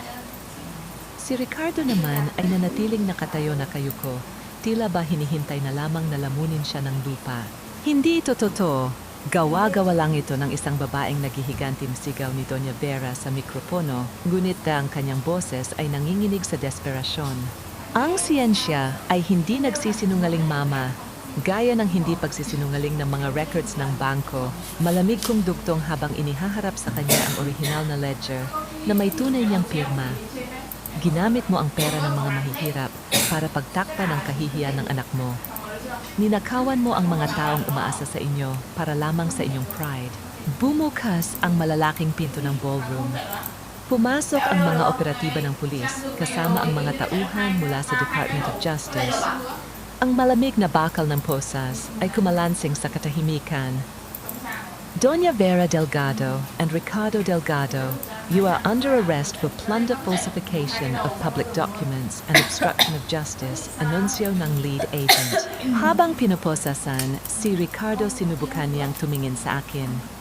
Si Ricardo naman ay nanatiling nakatayo na kayuko, tila ba hinihintay na lamang na lamunin siya ng lupa. Hindi ito totoo. Gawa-gawa lang ito ng isang babaeng naghihiganting sigaw ni Doña Vera sa mikropono, ngunit ang kanyang boses ay nanginginig sa desperasyon. Ang siyensya ay hindi nagsisinungaling, mama. Gaya ng hindi pagsisinungaling ng mga records ng bangko, malamig kong dugtong habang inihaharap sa kanya ang orihinal na ledger na may tunay niyang pirma. Ginamit mo ang pera ng mga mahihirap para pagtakpan ang kahihiyan ng anak mo. Ninakawan mo ang mga taong umaasa sa inyo para lamang sa inyong pride. Bumukas ang malalaking pinto ng ballroom. Pumasok ang mga operatiba ng pulis kasama ang mga tauhan mula sa Department of Justice. Ang malamig na bakal ng posas ay kumalansing sa katahimikan. Doña Vera Delgado and Ricardo Delgado, you are under arrest for plunder, falsification of public documents and obstruction of justice, anunsyo ng lead agent. Habang pinuposasan, si Ricardo sinubukan niyang tumingin sa akin.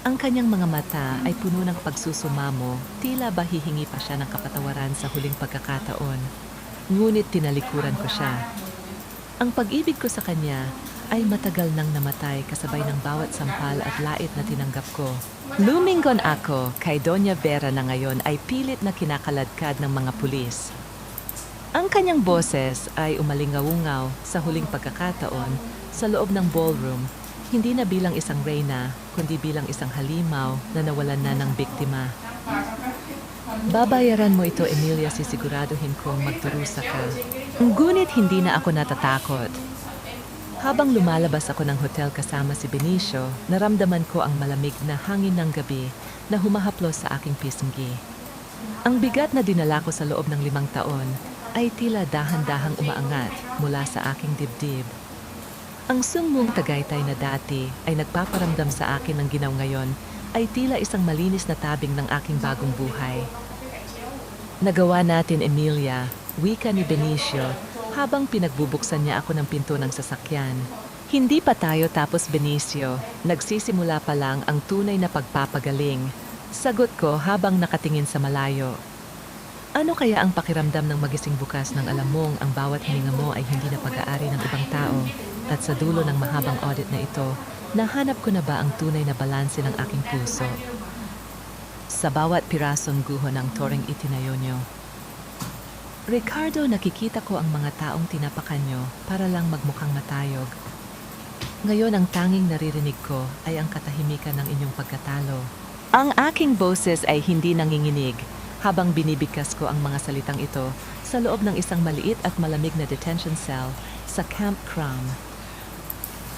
Ang kanyang mga mata ay puno ng pagsusumamo, tila ba hihingi pa siya ng kapatawaran sa huling pagkakataon. Ngunit tinalikuran ko siya. Ang pag-ibig ko sa kanya ay matagal nang namatay kasabay ng bawat sampal at lait na tinanggap ko. Lumingon ako kay Doña Vera na ngayon ay pilit na kinakaladkad ng mga pulis. Ang kanyang boses ay umalingaw-ungaw sa huling pagkakataon sa loob ng ballroom, hindi na bilang isang reyna, kundi bilang isang halimaw na nawalan na ng biktima. Babayaran mo ito, Emilia, sisiguraduhin kong magdurusa ka. Ngunit hindi na ako natatakot. Habang lumalabas ako ng hotel kasama si Benicio, naramdaman ko ang malamig na hangin ng gabi na humahaplos sa aking pisngi. Ang bigat na dinala ko sa loob ng 5 taon ay tila dahan-dahang umaangat mula sa aking dibdib. Ang sungmong Tagaytay na dati ay nagpaparamdam sa akin ng ginaw ngayon ay tila isang malinis na tabing ng aking bagong buhay. Nagawa natin, Emilia, wika ni Benicio habang pinagbubuksan niya ako ng pinto ng sasakyan. Hindi pa tayo tapos, Benicio. Nagsisimula pa lang ang tunay na pagpapagaling. Sagot ko habang nakatingin sa malayo. Ano kaya ang pakiramdam ng magising bukas nang alam mong ang bawat hininga mo ay hindi na pag-aari ng ibang tao? At sa dulo ng mahabang audit na ito, nahanap ko na ba ang tunay na balanse ng aking puso? Sa bawat pirasong guho ng toreng itinayo nyo. Ricardo, nakikita ko ang mga taong tinapakan nyo para lang magmukhang matayog. Ngayon ang tanging naririnig ko ay ang katahimikan ng inyong pagkatalo. Ang aking boses ay hindi nanginginig habang binibigkas ko ang mga salitang ito sa loob ng isang maliit at malamig na detention cell sa Camp Crumb.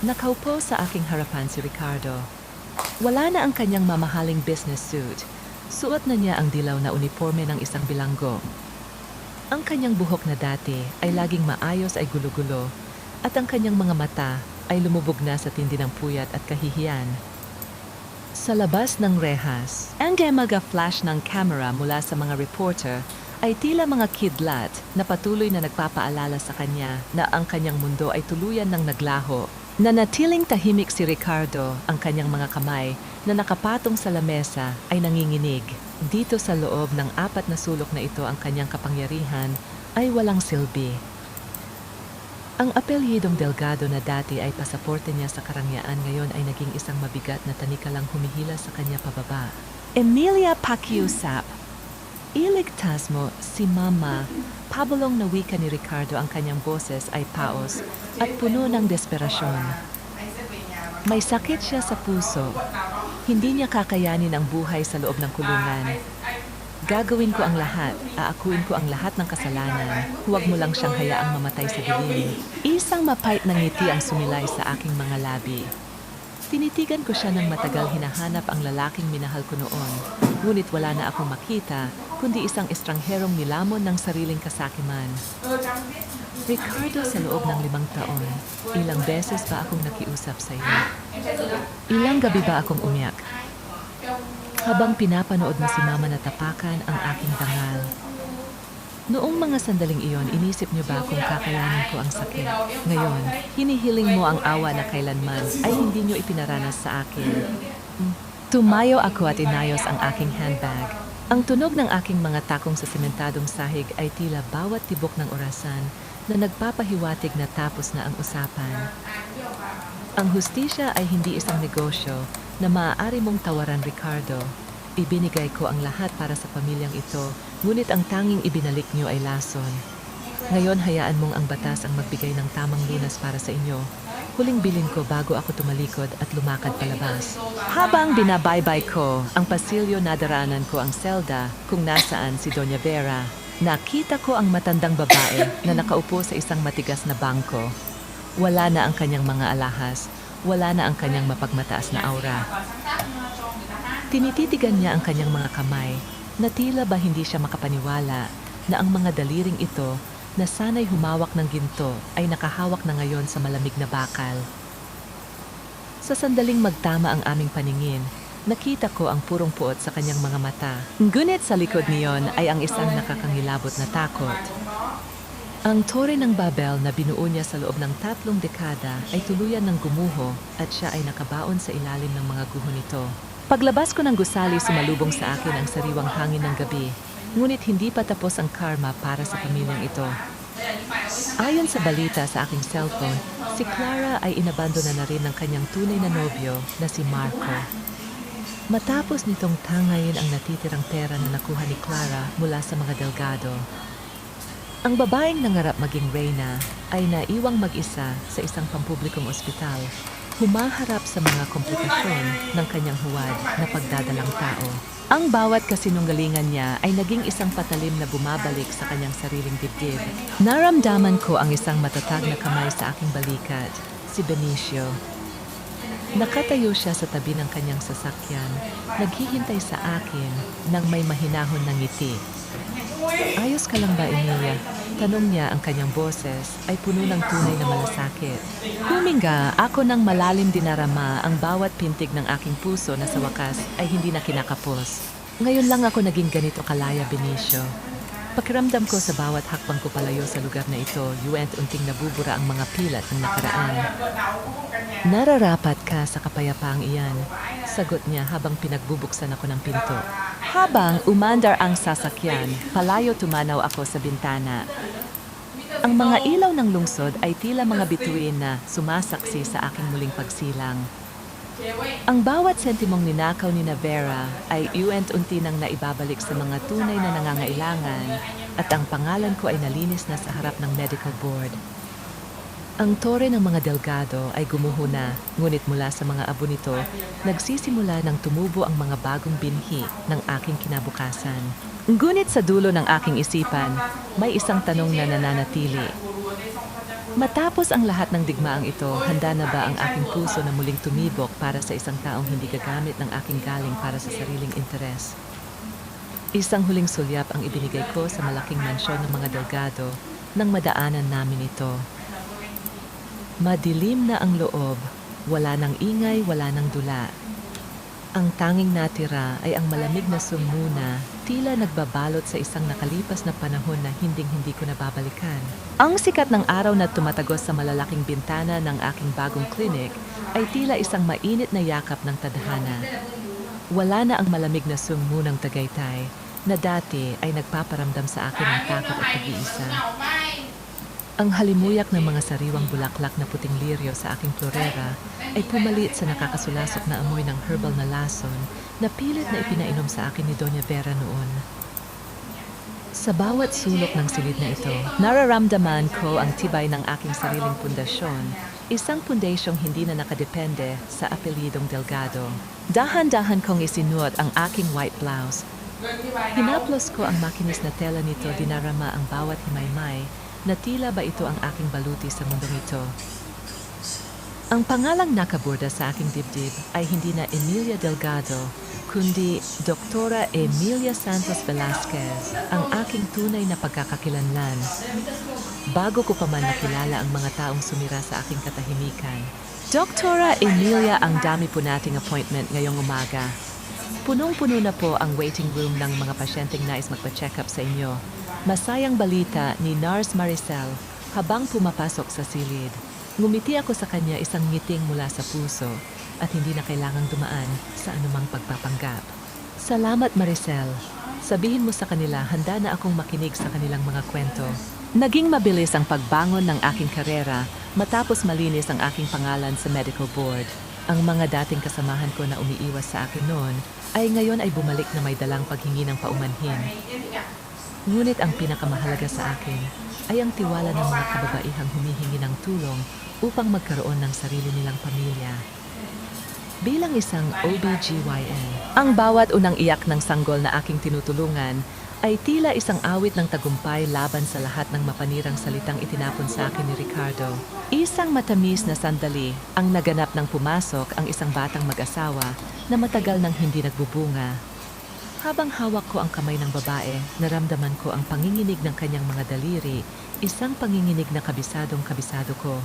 Nakaupo sa aking harapan si Ricardo. Wala na ang kanyang mamahaling business suit. Suot na niya ang dilaw na uniforme ng isang bilanggo. Ang kanyang buhok na dati ay laging maayos ay gulo-gulo at ang kanyang mga mata ay lumubog na sa tindi ng puyat at kahihiyan. Sa labas ng rehas, ang maga-flash ng camera mula sa mga reporter ay tila mga kidlat na patuloy na nagpapaalala sa kanya na ang kanyang mundo ay tuluyan ng naglaho. Nanatiling tahimik si Ricardo, ang kanyang mga kamay na nakapatong sa lamesa ay nanginginig. Dito sa loob ng 4 na sulok na ito ang kanyang kapangyarihan ay walang silbi. Ang apelyidong Delgado na dati ay pasaporte niya sa karangyaan ngayon ay naging isang mabigat na tanikalang humihila sa kanya pababa. Emilia, pakiusap. Iligtas mo si Mama. Pabulong na wika ni Ricardo, ang kanyang boses ay paos at puno ng desperasyon. May sakit siya sa puso. Hindi niya kakayanin ang buhay sa loob ng kulungan. Gagawin ko ang lahat. Aakuin ko ang lahat ng kasalanan. Huwag mo lang siyang hayaang mamatay sa dilim. Isang mapait na ngiti ang sumilay sa aking mga labi. Tinitigan ko siya ng matagal hinahanap ang lalaking minahal ko noon. Ngunit wala na akong makita, kundi isang estrangherong nilamon ng sariling kasakiman. Ricardo, sa loob ng 5 taon, ilang beses ba akong nakiusap sa iyo? Ilang gabi ba akong umiyak? Habang pinapanood mo si Mama na tapakan ang aking dangal. Noong mga sandaling iyon, inisip niyo ba kung kakayanin ko ang sakit? Ngayon, hinihiling mo ang awa na kailanman ay hindi niyo ipinaranas sa akin. Tumayo ako at inayos ang aking handbag. Ang tunog ng aking mga takong sa sementadong sahig ay tila bawat tibok ng orasan na nagpapahiwatig na tapos na ang usapan. Ang hustisya ay hindi isang negosyo na maaari mong tawaran, Ricardo. Ibinigay ko ang lahat para sa pamilyang ito, ngunit ang tanging ibinalik niyo ay lason. Ngayon, hayaan mong ang batas ang magbigay ng tamang lunas para sa inyo. Huling bilin ko bago ako tumalikod at lumakad palabas. Habang binabaybay ko ang pasilyo, nadaraanan ko ang selda kung nasaan si Doña Vera. Nakita ko ang matandang babae na nakaupo sa isang matigas na bangko. Wala na ang kanyang mga alahas, wala na ang kanyang mapagmataas na aura. Tinititigan niya ang kanyang mga kamay na tila ba hindi siya makapaniwala na ang mga daliring ito na sana'y humawak ng ginto ay nakahawak na ngayon sa malamig na bakal. Sa sandaling magtama ang aming paningin, nakita ko ang purong puot sa kanyang mga mata. Ngunit sa likod niyon ay ang isang nakakangilabot na takot. Ang tore ng Babel na binuo niya sa loob ng 3 dekada ay tuluyan ng gumuho at siya ay nakabaon sa ilalim ng mga guho nito. Paglabas ko ng gusali, sumalubong sa akin ang sariwang hangin ng gabi, ngunit hindi pa tapos ang karma para sa pamilyang ito. Ayon sa balita sa aking cellphone, si Clara ay inabandona na rin ng kanyang tunay na nobyo na si Marco. Matapos nitong tangayin ang natitirang pera na nakuha ni Clara mula sa mga Delgado. Ang babaeng nangarap maging reyna ay naiwang mag-isa sa isang pampublikong ospital, humaharap sa mga komplikasyon ng kanyang huwad na pagdadalang tao. Ang bawat kasinungalingan niya ay naging isang patalim na bumabalik sa kanyang sariling dibdib. Naramdaman ko ang isang matatag na kamay sa aking balikat, si Benicio. Nakatayo siya sa tabi ng kanyang sasakyan, naghihintay sa akin nang may mahinahon na ngiti. Ayos ka lang ba, Emilia? Tanong niya, ang kanyang boses ay puno ng tunay na malasakit. Huminga ako ng malalim, dinarama ang bawat pintig ng aking puso na sa wakas ay hindi na kinakapos. Ngayon lang ako naging ganito kalaya, Benicio. Pakiramdam ko sa bawat hakbang ko palayo sa lugar na ito, unting nabubura ang mga pilat ng nakaraan. Nararapat ka sa kapayapaang iyan, sagot niya habang pinagbubuksan ako ng pinto. Habang umandar ang sasakyan, palayo tumanaw ako sa bintana. Ang mga ilaw ng lungsod ay tila mga bituin na sumasaksi sa aking muling pagsilang. Ang bawat sentimong ninakaw ni Vera ay unti nang naibabalik sa mga tunay na nangangailangan at ang pangalan ko ay nalinis na sa harap ng medical board. Ang tore ng mga Delgado ay gumuho na, ngunit mula sa mga abo nito, nagsisimula ng tumubo ang mga bagong binhi ng aking kinabukasan. Ngunit sa dulo ng aking isipan, may isang tanong na nananatili. Matapos ang lahat ng digmaang ito, handa na ba ang aking puso na muling tumibok para sa isang taong hindi gagamit ng aking galing para sa sariling interes? Isang huling sulyap ang ibinigay ko sa malaking mansyon ng mga Delgado nang madaanan namin ito. Madilim na ang loob, wala nang ingay, wala nang dula. Ang tanging natira ay ang malamig na sumuna, tila nagbabalot sa isang nakalipas na panahon na hinding-hindi ko nababalikan. Ang sikat ng araw na tumatagos sa malalaking bintana ng aking bagong klinik ay tila isang mainit na yakap ng tadhana. Wala na ang malamig na sumunang Tagaytay na dati ay nagpaparamdam sa akin ng takot at pag-iisa. Ang halimuyak ng mga sariwang bulaklak na puting liryo sa aking florera ay pumalit sa nakakasulasok na amoy ng herbal na lason na pilit na ipinainom sa akin ni Doña Vera noon. Sa bawat sulok ng silid na ito, nararamdaman ko ang tibay ng aking sariling pundasyon, isang pundasyong hindi na nakadepende sa apelyidong Delgado. Dahan-dahan kong isinuot ang aking white blouse, Hinaplos ko ang makinis na tela nito, dinarama ang bawat himaymay, na tila ba ito ang aking baluti sa mundong ito. Ang pangalang nakaborda sa aking dibdib ay hindi na Emilia Delgado, kundi Doktora Emilia Santos Velasquez, ang aking tunay na pagkakakilanlan. Bago ko pa man nakilala ang mga taong sumira sa aking katahimikan. Doktora Emilia, ang dami po nating appointment ngayong umaga. Punong-puno na po ang waiting room ng mga pasyenteng nais magpa-check up sa inyo. Masayang balita ni Nurse Maricel habang pumapasok sa silid. Ngumiti ako sa kanya, isang ngiting mula sa puso, at hindi na kailangang dumaan sa anumang pagpapanggap. Salamat, Maricel. Sabihin mo sa kanila, handa na akong makinig sa kanilang mga kwento. Naging mabilis ang pagbangon ng aking karera matapos malinis ang aking pangalan sa medical board. Ang mga dating kasamahan ko na umiiwas sa akin noon ay ngayon ay bumalik na may dalang paghingi ng paumanhin. Ngunit ang pinakamahalaga sa akin ay ang tiwala ng mga kababaihang humihingi ng tulong upang magkaroon ng sarili nilang pamilya. Bilang isang OBGYN, ang bawat unang iyak ng sanggol na aking tinutulungan ay tila isang awit ng tagumpay laban sa lahat ng mapanirang salitang itinapon sa akin ni Ricardo. Isang matamis na sandali ang naganap nang pumasok ang isang batang mag-asawa na matagal nang hindi nagbubunga. Habang hawak ko ang kamay ng babae, naramdaman ko ang panginginig ng kanyang mga daliri, isang panginginig na kabisado ko.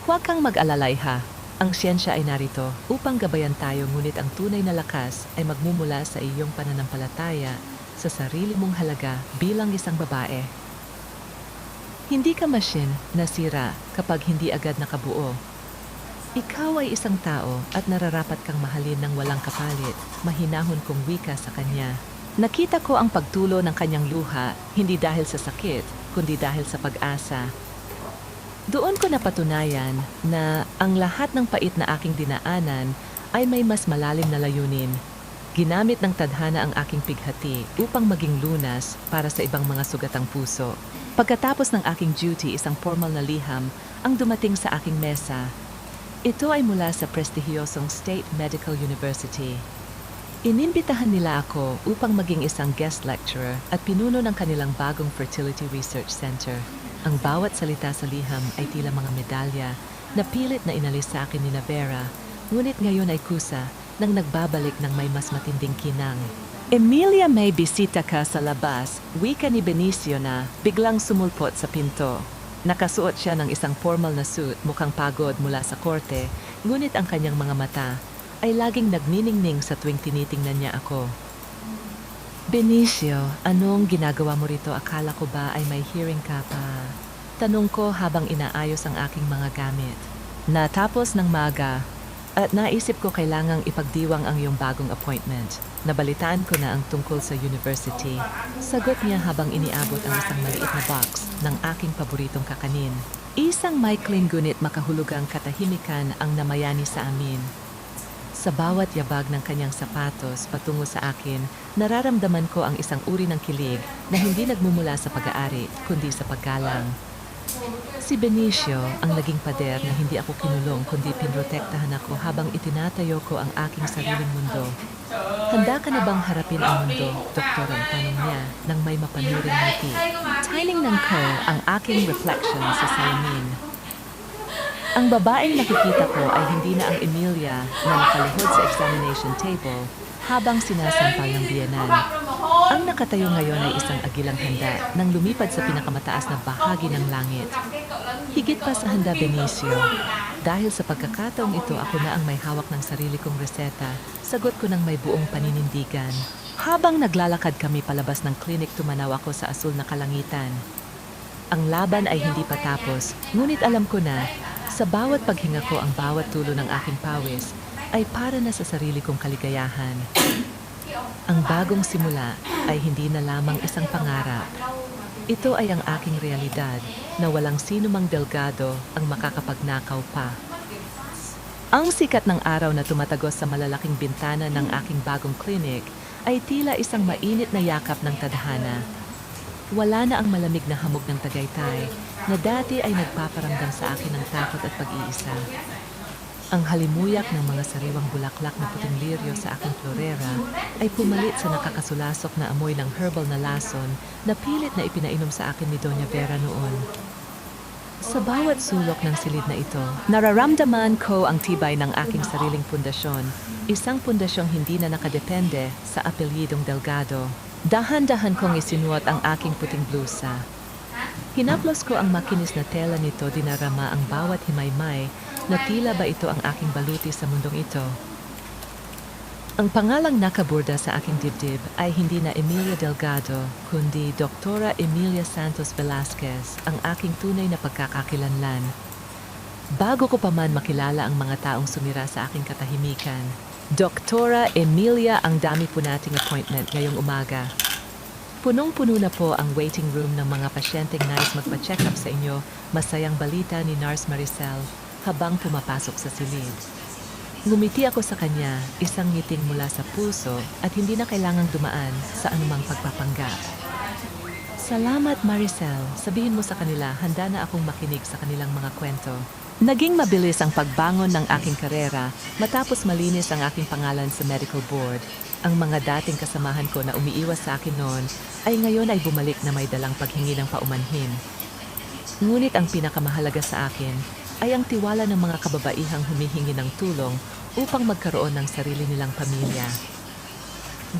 Huwag kang mag-alala, iha. Ang siyensya ay narito upang gabayan tayo, ngunit ang tunay na lakas ay magmumula sa iyong pananampalataya sa sarili mong halaga bilang isang babae. Hindi ka machine na sira kapag hindi agad nakabuo. Ikaw ay isang tao at nararapat kang mahalin ng walang kapalit, mahinahon kong wika sa kanya. Nakita ko ang pagtulo ng kanyang luha, hindi dahil sa sakit, kundi dahil sa pag-asa. Doon ko napatunayan na ang lahat ng pait na aking dinaanan ay may mas malalim na layunin. Ginamit ng tadhana ang aking pighati upang maging lunas para sa ibang mga sugatang puso. Pagkatapos ng aking duty, isang formal na liham ang dumating sa aking mesa. Ito ay mula sa prestihiyosong State Medical University. Inimbitahan nila ako upang maging isang guest lecturer at pinuno ng kanilang bagong Fertility Research Center. Ang bawat salita sa liham ay tila mga medalya na pilit na inalis sa akin ni Vera, ngunit ngayon ay kusa nang nagbabalik ng may mas matinding kinang. Emilia, may bisita ka sa labas, wika ni Benicio na biglang sumulpot sa pinto. Nakasuot siya ng isang formal na suit, mukhang pagod mula sa korte, ngunit ang kanyang mga mata ay laging nagniningning sa tuwing tinitingnan niya ako. Benicio, anong ginagawa mo rito? Akala ko ba ay may hearing ka pa? Tanong ko habang inaayos ang aking mga gamit. Natapos ng maga at naisip ko kailangang ipagdiwang ang iyong bagong appointment. Nabalitaan ko na ang tungkol sa university. Sagot niya habang iniabot ang isang maliit na box ng aking paboritong kakanin. Isang maikling gunit makahulugang katahimikan ang namayani sa amin. Sa bawat yabag ng kanyang sapatos patungo sa akin, nararamdaman ko ang isang uri ng kilig na hindi nagmumula sa pag-aari, kundi sa paggalang. Si Benicio ang naging pader na hindi ako kinulong, kundi pinrotektahan ako habang itinatayo ko ang aking sariling mundo. Handa ka na bang harapin ang mundo, Doktor? Ang tanong niya nang may mapanuring ngiti. Tiningnan ko ang aking reflection sa salamin. Ang babaeng nakikita ko ay hindi na ang Emilia na nakaluhod sa examination table habang sinasampal ng biyenan. Ang nakatayo ngayon ay isang agilang handa nang lumipad sa pinakamataas na bahagi ng langit. Higit pa sa handa, Benicio. Dahil sa pagkakataong ito, ako na ang may hawak ng sarili kong reseta. Sagot ko ng may buong paninindigan. Habang naglalakad kami palabas ng klinik, tumanaw ako sa asul na kalangitan. Ang laban ay hindi pa tapos, ngunit alam ko na sa bawat paghinga ko, ang bawat tulo ng aking pawis ay para na sa sarili kong kaligayahan. Ang bagong simula ay hindi na lamang isang pangarap. Ito ay ang aking realidad na walang sino mang Delgado ang makakapagnakaw pa. Ang sikat ng araw na tumatagos sa malalaking bintana ng aking bagong klinik ay tila isang mainit na yakap ng tadhana. Wala na ang malamig na hamog ng Tagaytay na dati ay nagpaparamdam sa akin ng takot at pag-iisa. Ang halimuyak ng mga sariwang bulaklak na puting liryo sa aking florera ay pumalit sa nakakasulasok na amoy ng herbal na lason na pilit na ipinainom sa akin ni Doña Vera noon. Sa bawat sulok ng silid na ito, nararamdaman ko ang tibay ng aking sariling pundasyon, isang pundasyong hindi na nakadepende sa apelyidong Delgado. Dahan-dahan kong isinuot ang aking puting blusa. Hinaplos ko ang makinis na tela nito, dinarama ang bawat himaymay na tila ba ito ang aking baluti sa mundong ito. Ang pangalang nakaburda sa aking dibdib ay hindi na Emilia Delgado, kundi Doktora Emilia Santos Velasquez, ang aking tunay na pagkakakilanlan. Bago ko pa man makilala ang mga taong sumira sa aking katahimikan, Doktora Emilia, ang dami po nating appointment ngayong umaga. Punong-puno na po ang waiting room ng mga pasyenteng nais magpa-check up sa inyo, masayang balita ni Nurse Maricel habang pumapasok sa silid. Ngumiti ako sa kanya, isang ngiting mula sa puso at hindi na kailangang dumaan sa anumang pagpapanggap. Salamat Maricel, sabihin mo sa kanila handa na akong makinig sa kanilang mga kwento. Naging mabilis ang pagbangon ng aking karera matapos malinis ang aking pangalan sa medical board. Ang mga dating kasamahan ko na umiiwas sa akin noon ay ngayon ay bumalik na may dalang paghingi ng paumanhin. Ngunit ang pinakamahalaga sa akin ay ang tiwala ng mga kababaihang humihingi ng tulong upang magkaroon ng sarili nilang pamilya.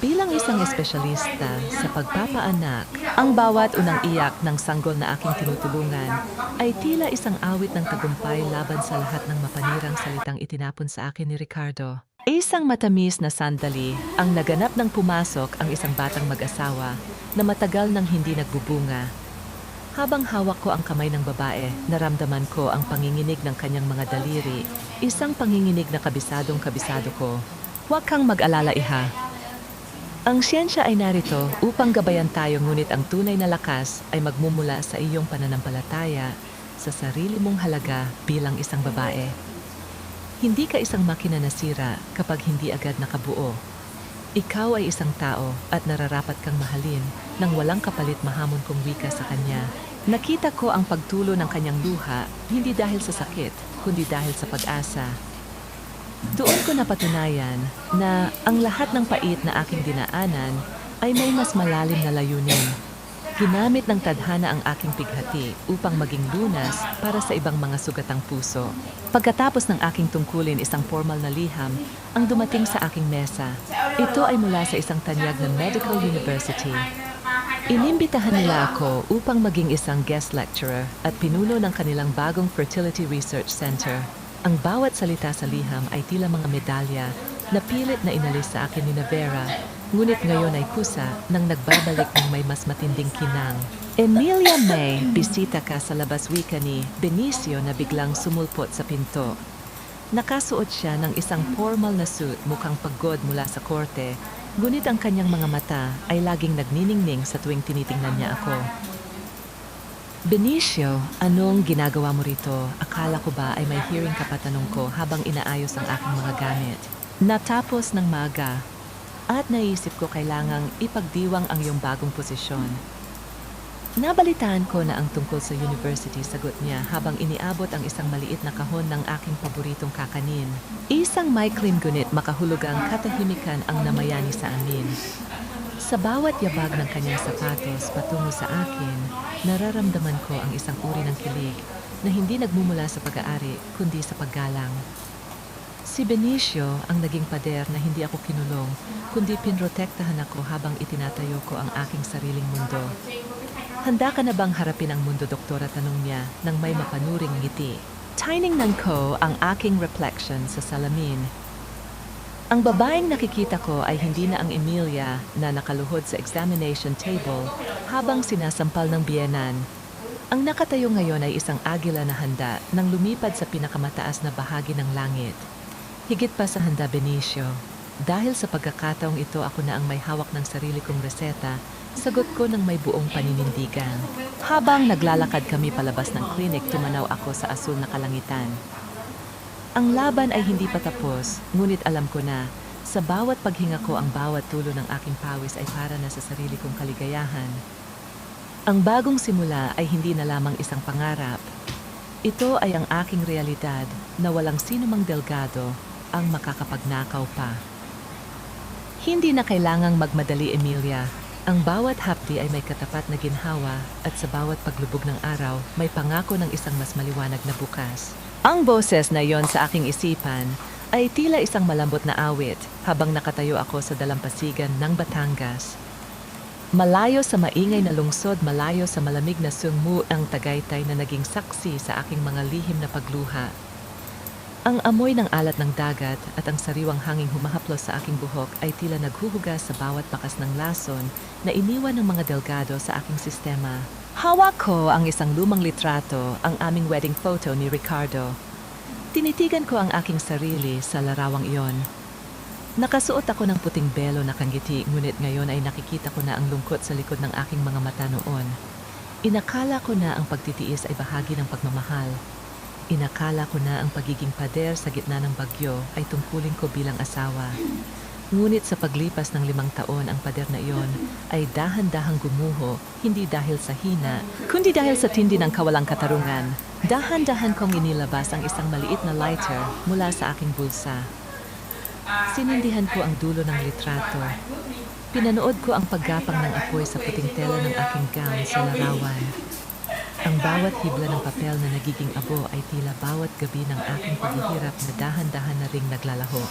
Bilang isang espesyalista sa pagpapaanak, ang bawat unang iyak ng sanggol na aking tinutulungan ay tila isang awit ng tagumpay laban sa lahat ng mapanirang salitang itinapon sa akin ni Ricardo. Isang matamis na sandali ang naganap nang pumasok ang isang batang mag-asawa na matagal nang hindi nagbubunga. Habang hawak ko ang kamay ng babae, naramdaman ko ang panginginig ng kanyang mga daliri, isang panginginig na kabisado ko. Huwag kang mag-alala, iha. Ang siyensya ay narito upang gabayan tayo, ngunit ang tunay na lakas ay magmumula sa iyong pananampalataya sa sarili mong halaga bilang isang babae. Hindi ka isang makina na sira kapag hindi agad nakabuo. Ikaw ay isang tao at nararapat kang mahalin nang walang kapalit, mahamon kong wika sa kanya. Nakita ko ang pagtulo ng kanyang luha, hindi dahil sa sakit, kundi dahil sa pag-asa. Doon ko napatunayan na ang lahat ng pait na aking dinaanan ay may mas malalim na layunin. Ginamit ng tadhana ang aking pighati upang maging lunas para sa ibang mga sugatang puso. Pagkatapos ng aking tungkulin isang formal na liham ang dumating sa aking mesa. Ito ay mula sa isang tanyag ng medical university. Inimbitahan nila ako upang maging isang guest lecturer at pinuno ng kanilang bagong fertility research center. Ang bawat salita sa liham ay tila mga medalya na pilit na inalis sa akin ni Vera, ngunit ngayon ay kusa nang nagbabalik ng may mas matinding kinang. Emilia May, bisita ka sa labas, wika ni Benicio na biglang sumulpot sa pinto. Nakasuot siya ng isang formal na suit, mukhang pagod mula sa korte, ngunit ang kanyang mga mata ay laging nagniningning sa tuwing tinitingnan niya ako. Benicio, anong ginagawa mo rito? Akala ko ba ay may hearing ka pa, tanong ko habang inaayos ang aking mga gamit. Natapos ng maaga at naisip ko kailangang ipagdiwang ang iyong bagong posisyon. Nabalitaan ko na ang tungkol sa university, sagot niya habang iniabot ang isang maliit na kahon ng aking paboritong kakanin. Isang maikling gunit, makahulugang katahimikan ang namayani sa amin. Sa bawat yabag ng kanyang sapatos patungo sa akin, nararamdaman ko ang isang uri ng kilig na hindi nagmumula sa pag-aari kundi sa paggalang. Si Benicio ang naging pader na hindi ako kinulong, kundi pinrotektahan ako habang itinatayo ko ang aking sariling mundo. Handa ka na bang harapin ang mundo, doktora, tanong niya nang may mapanuring ngiti. Tiningnan ko ang aking reflection sa salamin. Ang babaeng nakikita ko ay hindi na ang Emilia na nakaluhod sa examination table habang sinasampal ng biyenan. Ang nakatayo ngayon ay isang agila na handa nang lumipad sa pinakamataas na bahagi ng langit. Higit pa sa handa, Benicio. Dahil sa pagkakataong ito, ako na ang may hawak ng sarili kong reseta, sagot ko ng may buong paninindigan. Habang naglalakad kami palabas ng klinik, tumanaw ako sa asul na kalangitan. Ang laban ay hindi pa tapos, ngunit alam ko na, sa bawat paghinga ko, ang bawat tulo ng aking pawis ay para na sa sarili kong kaligayahan. Ang bagong simula ay hindi na lamang isang pangarap. Ito ay ang aking realidad na walang sinumang delgado ang makakapagnakaw pa. Hindi na kailangang magmadali, Emilia. Ang bawat hapdi ay may katapat na ginhawa at sa bawat paglubog ng araw may pangako ng isang mas maliwanag na bukas. Ang boses na yon sa aking isipan ay tila isang malambot na awit habang nakatayo ako sa dalampasigan ng Batangas. Malayo sa maingay na lungsod, malayo sa malamig na sungmu ang Tagaytay na naging saksi sa aking mga lihim na pagluha. Ang amoy ng alat ng dagat at ang sariwang hanging humahaplos sa aking buhok ay tila naghuhugas sa bawat bakas ng lason na iniwan ng mga delgado sa aking sistema. Hawak ko ang isang lumang litrato, ang aming wedding photo ni Ricardo. Tinitigan ko ang aking sarili sa larawang iyon. Nakasuot ako ng puting belo na kangiti, ngunit ngayon ay nakikita ko na ang lungkot sa likod ng aking mga mata noon. Inakala ko na ang pagtitiis ay bahagi ng pagmamahal. Inakala ko na ang pagiging pader sa gitna ng bagyo ay tungkulin ko bilang asawa. Ngunit sa paglipas ng 5 taon, ang pader na iyon ay dahan-dahang gumuho, hindi dahil sa hina, kundi dahil sa tindi ng kawalang katarungan. Dahan-dahan kong inilabas ang isang maliit na lighter mula sa aking bulsa. Sinindihan ko ang dulo ng litrato. Pinanood ko ang paggapang ng apoy sa puting tela ng aking gown sa larawan. Ang bawat hibla ng papel na nagiging abo ay tila bawat gabi ng aking paghihirap na dahan-dahan na ring naglalaho.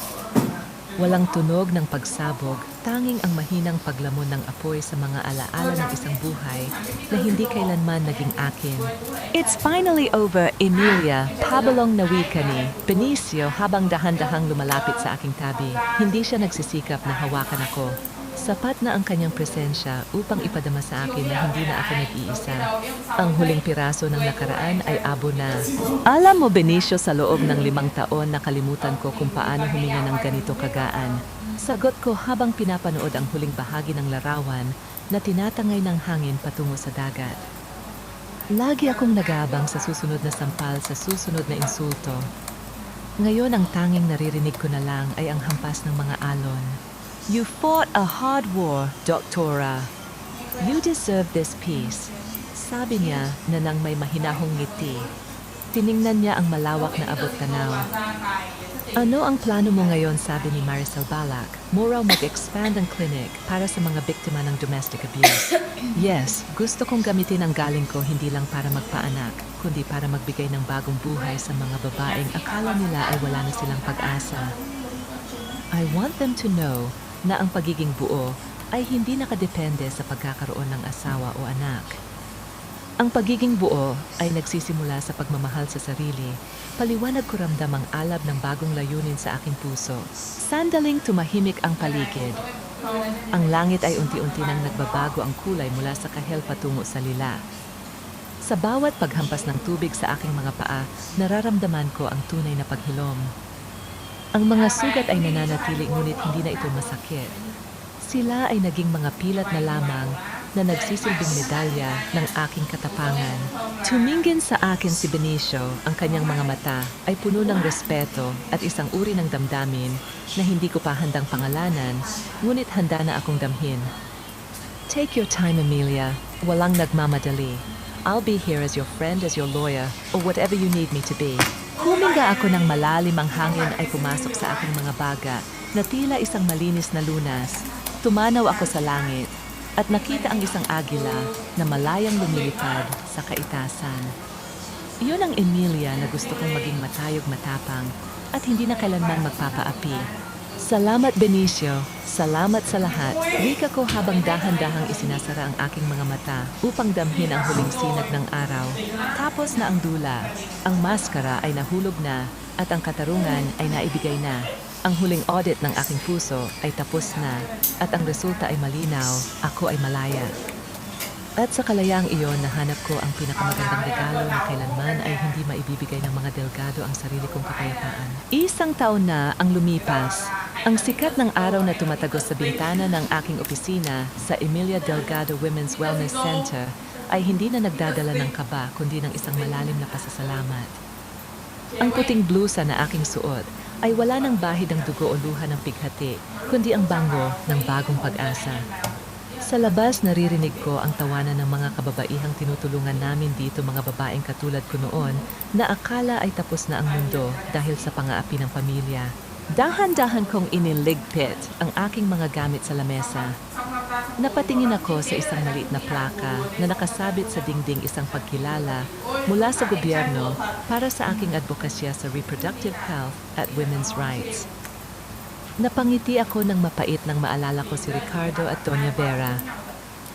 Walang tunog ng pagsabog, tanging ang mahinang paglamon ng apoy sa mga alaala ng isang buhay na hindi kailanman naging akin. It's finally over, Emilia, pabalong na wika ni Benicio habang dahan-dahang lumalapit sa aking tabi. Hindi siya nagsisikap na hawakan ako. Sapat na ang kanyang presensya upang ipadama sa akin na hindi na ako nag-iisa. Ang huling piraso ng nakaraan ay abo na. Alam mo, Benicio, sa loob ng 5 taon nakalimutan ko kung paano huminga ng ganito kagaan. Sagot ko habang pinapanood ang huling bahagi ng larawan na tinatangay ng hangin patungo sa dagat. Lagi akong nag-aabang sa susunod na sampal, sa susunod na insulto. Ngayon ang tanging naririnig ko na lang ay ang hampas ng mga alon. You fought a hard war, Doktora. You deserve this peace. Sabi niya na nang may mahinahong ngiti. Tiningnan niya ang malawak na abot-tanaw. Ano ang plano mo ngayon, sabi ni Maricel Balak? Mo raw mag-expand ang clinic para sa mga biktima ng domestic abuse. Yes, gusto kong gamitin ang galing ko hindi lang para magpaanak, kundi para magbigay ng bagong buhay sa mga babaeng akala nila ay wala na silang pag-asa. I want them to know na ang pagiging buo ay hindi nakadepende sa pagkakaroon ng asawa o anak. Ang pagiging buo ay nagsisimula sa pagmamahal sa sarili. Paliwanag ko ramdam ang alab ng bagong layunin sa aking puso. Sandaling tumahimik ang paligid. Ang langit ay unti-unti nang nagbabago ang kulay mula sa kahel patungo sa lila. Sa bawat paghampas ng tubig sa aking mga paa, nararamdaman ko ang tunay na paghilom. Ang mga sugat ay nananatili ngunit hindi na ito masakit. Sila ay naging mga pilat na lamang na nagsisilbing medalya ng aking katapangan. Tumingin sa akin si Benicio, ang kanyang mga mata ay puno ng respeto at isang uri ng damdamin na hindi ko pa handang pangalanan, ngunit handa na akong damhin. Take your time, Emilia. Walang nagmamadali. I'll be here as your friend, as your lawyer, or whatever you need me to be. Huminga ako ng malalim, ang hangin ay pumasok sa aking mga baga na tila isang malinis na lunas. Tumanaw ako sa langit at nakita ang isang agila na malayang lumilipad sa kaitasan. Iyon ang Emilia na gusto kong maging matayog, matapang at hindi na kailanman magpapaapi. Salamat, Benicio. Salamat sa lahat. Wika ko habang dahan-dahang isinasara ang aking mga mata upang damhin ang huling sinag ng araw. Tapos na ang dula. Ang maskara ay nahulog na at ang katarungan ay naibigay na. Ang huling audit ng aking puso ay tapos na at ang resulta ay malinaw. Ako ay malaya. At sa kalayaang iyon, nahanap ko ang pinakamagandang regalo na kailanman ay hindi maibibigay ng mga delgado ang sarili kong kapayapaan. 1 taon na ang lumipas. Ang sikat ng araw na tumatagos sa bintana ng aking opisina sa Emilia Delgado Women's Wellness Center ay hindi na nagdadala ng kaba kundi ng isang malalim na pasasalamat. Ang puting blusa na aking suot ay wala ng bahid ng dugo o luha ng pighati, kundi ang bango ng bagong pag-asa. Sa labas, naririnig ko ang tawanan ng mga kababaihang tinutulungan namin dito, mga babaeng katulad ko noon na akala ay tapos na ang mundo dahil sa pang-aapi ng pamilya. Dahan-dahan kong iniligpit ang aking mga gamit sa lamesa. Napatingin ako sa isang maliit na plaka na nakasabit sa dingding, isang pagkilala mula sa gobyerno para sa aking advokasya sa reproductive health at women's rights. Napangiti ako ng mapait nang maalala ko si Ricardo at Doña Vera.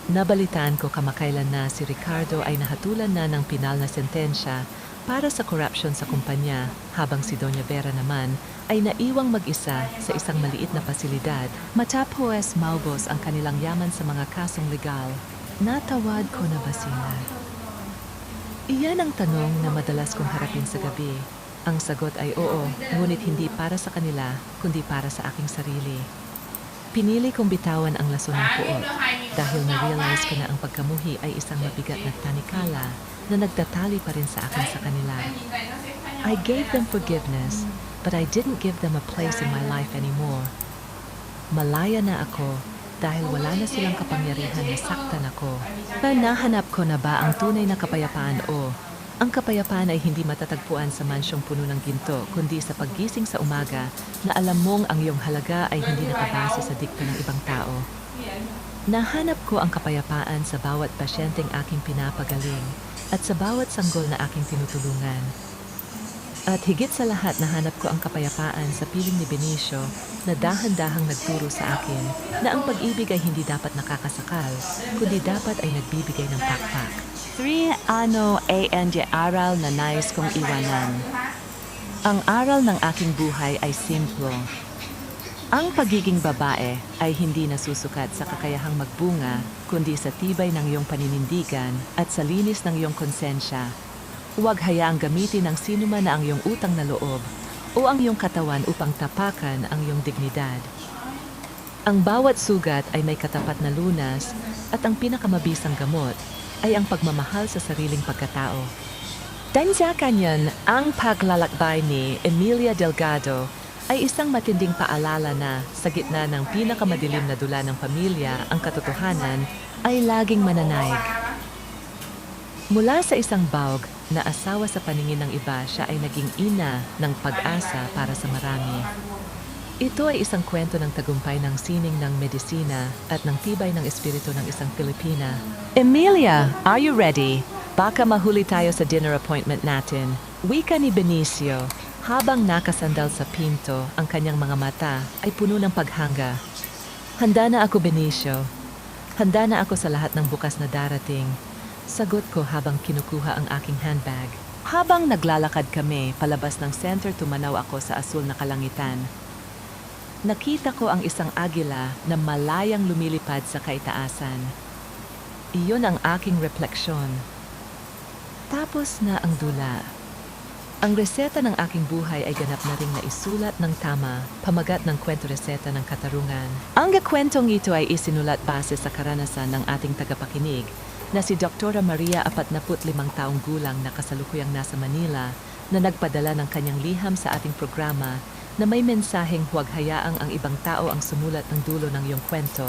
Nabalitaan ko kamakailan na si Ricardo ay nahatulan na ng pinal na sentensya para sa korupsyon sa kumpanya, habang si Doña Vera naman ay naiwang mag-isa sa isang maliit na pasilidad matapos maubos ang kanilang yaman sa mga kasong legal. Natawad ko na ba sila? Iyan ang tanong na madalas kong harapin sa gabi. Ang sagot ay oo, ngunit hindi para sa kanila, kundi para sa aking sarili. Pinili kong bitawan ang lason ng puot dahil na-realize ko na ang pagkamuhi ay isang mabigat na tanikala na nagtatali pa rin sa akin sa kanila. I gave them forgiveness, but I didn't give them a place in my life anymore. Malaya na ako dahil wala na silang kapangyarihan na saktan ako. Nahanap ko na ba ang tunay na kapayapaan o ang kapayapaan ay hindi matatagpuan sa mansyong puno ng ginto, kundi sa paggising sa umaga na alam mong ang iyong halaga ay hindi nakabase sa dikta ng ibang tao. Nahanap ko ang kapayapaan sa bawat pasyenteng aking pinapagaling at sa bawat sanggol na aking tinutulungan. At higit sa lahat, nahanap ko ang kapayapaan sa piling ni Benicio na dahan-dahang nagturo sa akin na ang pag-ibig ay hindi dapat nakakasakal, kundi dapat ay nagbibigay ng pakpak. 3 aral na nais kong iwanan. Ang aral ng aking buhay ay simple. Ang pagiging babae ay hindi nasusukat sa kakayahang magbunga, kundi sa tibay ng iyong paninindigan at sa linis ng iyong konsensya. Huwag hayaang gamitin ng sinuman na ang iyong utang na loob o ang iyong katawan upang tapakan ang iyong dignidad. Ang bawat sugat ay may katapat na lunas at ang pinakamabisang gamot ay ang pagmamahal sa sariling pagkatao. Dahil kanyan, ang paglalakbay ni Emilia Delgado ay isang matinding paalala na sa gitna ng pinakamadilim na dula ng pamilya, ang katotohanan ay laging mananaig. Mula sa isang bawg na asawa sa paningin ng iba, siya ay naging ina ng pag-asa para sa marami. Ito ay isang kwento ng tagumpay ng sining ng medisina at ng tibay ng espiritu ng isang Pilipina. Emilia, are you ready? Baka mahuli tayo sa dinner appointment natin. Wika ni Benicio, habang nakasandal sa pinto, ang kanyang mga mata ay puno ng paghanga. Handa na ako, Benicio. Handa na ako sa lahat ng bukas na darating. Sagot ko habang kinukuha ang aking handbag. Habang naglalakad kami palabas ng center, tumanaw ako sa asul na kalangitan. Nakita ko ang isang agila na malayang lumilipad sa kaitaasan. Iyon ang aking refleksyon. Tapos na ang dula. Ang reseta ng aking buhay ay ganap na ring naisulat ng tama, pamagat ng kwento reseta ng katarungan. Ang kwentong ito ay isinulat base sa karanasan ng ating tagapakinig na si Dr. Maria, 45 taong gulang na kasalukuyang nasa Manila, na nagpadala ng kanyang liham sa ating programa na may mensaheng huwag hayaang ang ibang tao ang sumulat ng dulo ng iyong kwento.